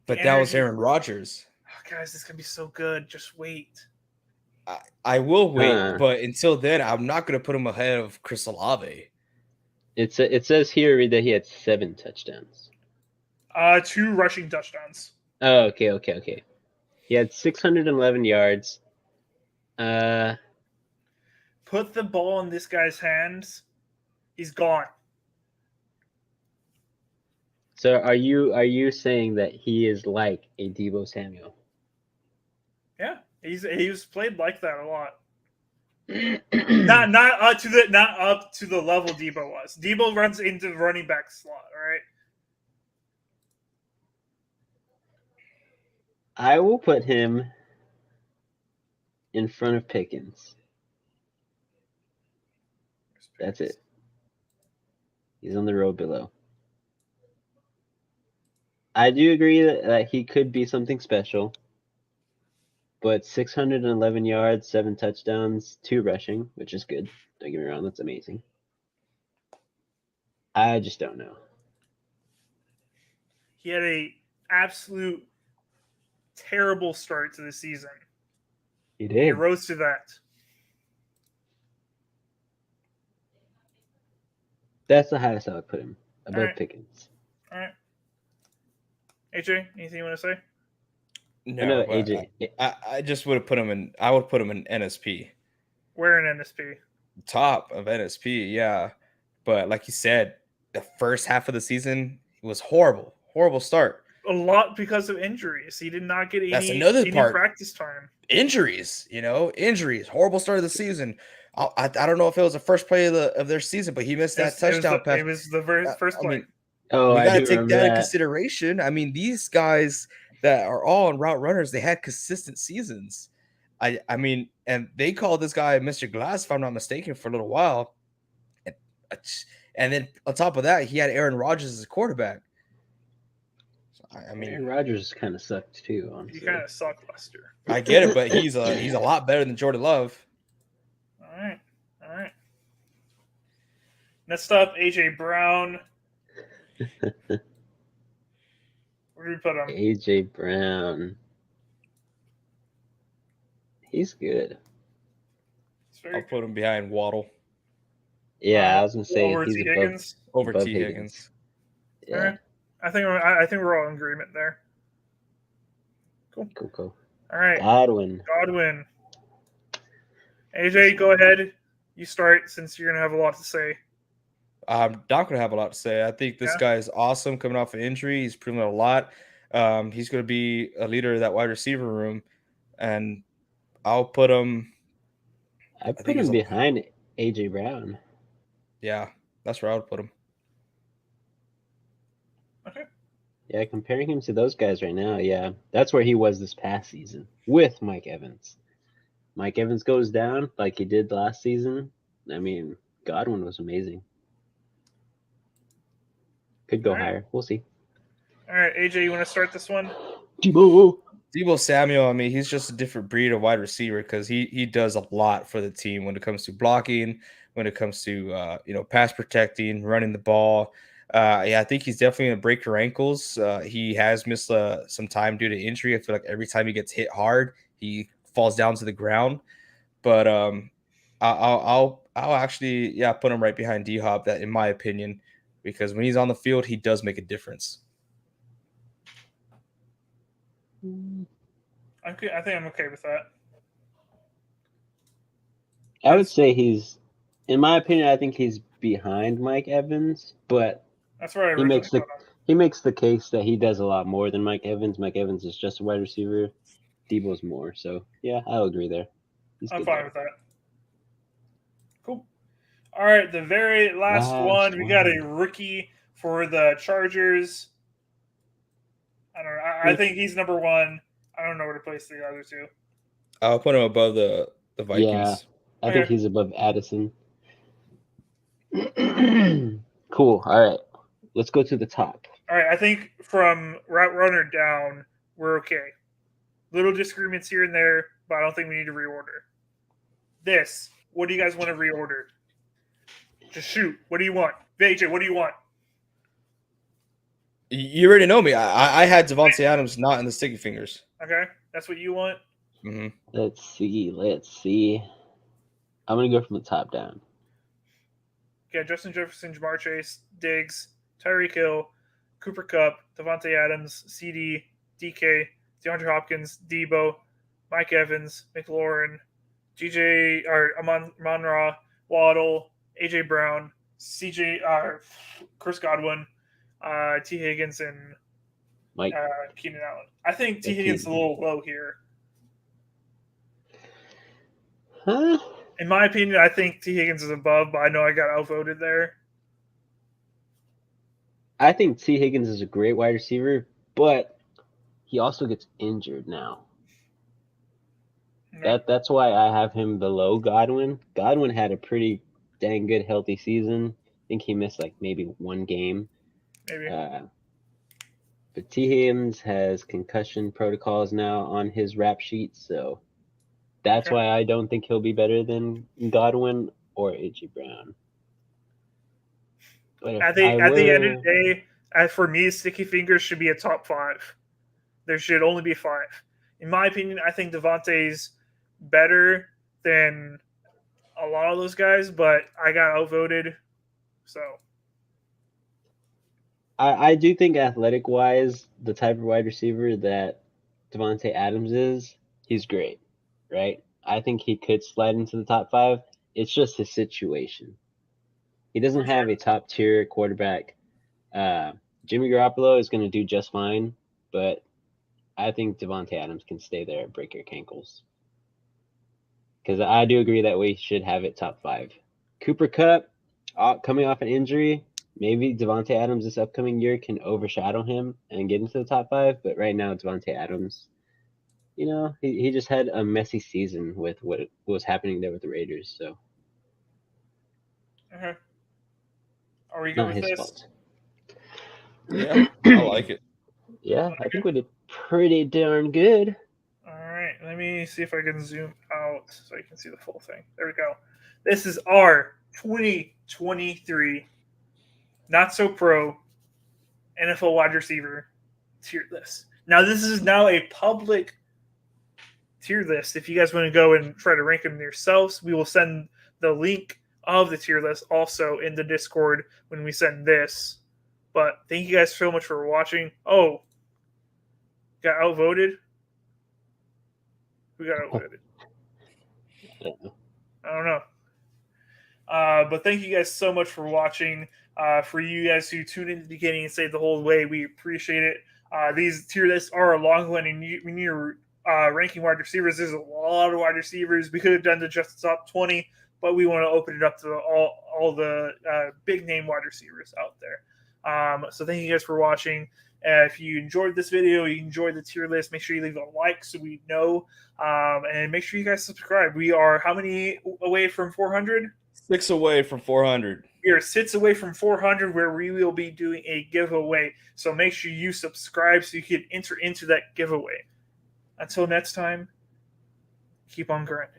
B: But that was Aaron Rodgers.
A: Oh, guys, this is gonna be so good. Just wait.
B: I will wait, but until then, I'm not going to put him ahead of Chris Olave.
C: It says here that he had 7 touchdowns.
A: 2 rushing touchdowns.
C: Oh, okay. He had 611 yards.
A: Put the ball in this guy's hands. He's gone.
C: So are you saying that he is like a Deebo Samuel?
A: Yeah, he was played like that a lot. not up to the level Debo was. Debo runs into the running back slot, all right?
C: I will put him in front of Pickens. That's it. He's on the row below. I do agree that he could be something special. But 611 yards, 7 touchdowns, 2 rushing, which is good. Don't get me wrong, that's amazing. I just don't know.
A: He had a absolute terrible start to the season.
C: He did.
A: He rose to that.
C: That's the highest I would put him, above
A: right.
C: Pickens.
A: All right. AJ, anything you want to say?
B: No,
C: AJ.
B: I just would have put him in. I would put him in NSP.
A: Where in NSP?
B: Top of NSP, yeah. But like you said, the first half of the season was horrible start.
A: A lot because of injuries. He did not get any practice time.
B: Injuries, horrible start of the season. I don't know if it was the first play of their season, but he missed that touchdown pass.
A: It was the first play.
B: We got to take that into consideration. I mean, these guys that are all on route runners, they had consistent seasons. I mean, and they called this guy Mr. Glass, if I'm not mistaken, for a little while. And then on top of that, he had Aaron Rodgers as a quarterback. So, I mean,
C: Aaron Rodgers kind of sucked too. Honestly.
A: He kind of sucked last year.
B: I get it, but he's a lot better than Jordan Love.
A: All right. Next up, AJ Brown. Where do we put him?
C: AJ Brown. He's good.
B: I'll put him behind Waddle.
C: Yeah, I was gonna say
A: over
C: he's
A: T. Higgins.
B: Over T. Higgins.
C: Yeah.
A: All right. I think we're all in agreement there.
C: Cool.
A: All right.
C: Godwin.
A: AJ, go ahead. You start since you're gonna have a lot to say.
B: I'm not gonna have a lot to say. I think this guy is awesome coming off an injury. He's proven a lot. He's gonna be a leader of that wide receiver room, and I'll put him.
C: I put him behind AJ Brown.
B: Yeah, that's where I would put him.
A: Okay.
C: Yeah, comparing him to those guys right now, yeah, that's where he was this past season with Mike Evans. Mike Evans goes down like he did last season. I mean, Godwin was amazing. Could go higher. We'll see.
A: All right, AJ, you want to start this one?
B: Deebo Samuel, I mean, he's just a different breed of wide receiver because he does a lot for the team when it comes to blocking, when it comes to pass protecting, running the ball. I think he's definitely going to break your ankles. He has missed some time due to injury. I feel like every time he gets hit hard, he falls down to the ground. But I'll actually put him right behind D-Hop, that in my opinion, because when he's on the field, he does make a difference.
A: I think I'm okay with that.
C: I would say in my opinion, I think he's behind Mike Evans, but
A: that's right.
C: He makes the case that he does a lot more than Mike Evans. Mike Evans is just a wide receiver. Deebo's more. So yeah, I'll agree there.
A: I'm fine with that. Cool. All right, the very last one. We got a rookie for the Chargers. I don't know. I think he's number one. I don't know where to place the other two.
B: I'll put him above the Vikings.
C: Yeah, I think
A: Okay.
C: he's above Addison. Cool. All right, let's go to the top.
A: All right, I think from route runner down, we're okay. Little disagreements here and there, but I don't think we need to reorder. This, what do you guys want to reorder? Just shoot. What do you want? VJ, what do you want?
B: You already know me. I had Devontae Adams not in the sticky fingers.
A: Okay, that's what you want.
B: Mm-hmm.
C: Let's see. I'm gonna go from the top down.
A: Okay, Justin Jefferson, Jamar Chase, Diggs, Tyreek Hill, Cooper Kupp, Devontae Adams, CD, DK, DeAndre Hopkins, Debo, Mike Evans, McLaurin, GJ or Amon Ra, Waddle, AJ Brown, CJ, Chris Godwin, T Higgins, and
C: Mike,
A: Keenan Allen. I think T
C: Yeah,
A: Higgins is a
C: Keenan.
A: little low here.
C: huh?
A: In my opinion, I think T Higgins is above, but I know I got outvoted there.
C: I think T Higgins is a great wide receiver, but he also gets injured now. That's why I have him below Godwin. Godwin had a pretty dang good healthy season. I think he missed like maybe one game.
A: Maybe.
C: But T Higgins has concussion protocols now on his rap sheet, so that's
A: Okay.
C: why I don't think he'll be better than Godwin or AJ Brown. But if
A: At the
C: I
A: end of the
C: were,
A: day, for me, Sticky Fingers should be a top 5. There should only be 5. In my opinion, I think Devontae's better than a lot of those guys, but I got outvoted. So
C: I do think athletic wise, the type of wide receiver that Devontae Adams is, he's great, right? I think he could slide into the top 5. It's just his situation. He doesn't have a top tier quarterback. Jimmy Garoppolo is going to do just fine, but I think Devontae Adams can stay there and break your cankles. Because I do agree that we should have it top 5. Cooper Kupp, coming off an injury, maybe Devontae Adams this upcoming year can overshadow him and get into the top 5. But right now, Devontae Adams, he just had a messy season with what was happening there with the Raiders. So
A: are we good
C: not
A: with
C: his
A: this?
C: fault.
B: Yeah, I like it.
C: Yeah, I think we did pretty darn good.
A: All right, let me see if I can zoom out so you can see the full thing. There we go. This is our 2023 Not So Pro NFL wide receiver tier list. Now, this is now a public tier list. If you guys want to go and try to rank them yourselves, we will send the link of the tier list also in the Discord when we send this. But thank you guys so much for watching. Oh, got outvoted? Who got outvoted? I don't know. But thank you guys so much for watching. For you guys who tuned in at the beginning and stayed the whole way, we appreciate it. These tier lists are a long one, and when you're ranking wide receivers, there's a lot of wide receivers. We could have done just the top 20, but we want to open it up to all the big name wide receivers out there. So thank you guys for watching. If you enjoyed this video, you enjoyed the tier list, make sure you leave a like so we know. And make sure you guys subscribe. We are how many away from 400?
B: 6 away from 400.
A: We are 6 away from 400, where we will be doing a giveaway. So make sure you subscribe so you can enter into that giveaway. Until next time, keep on grinding.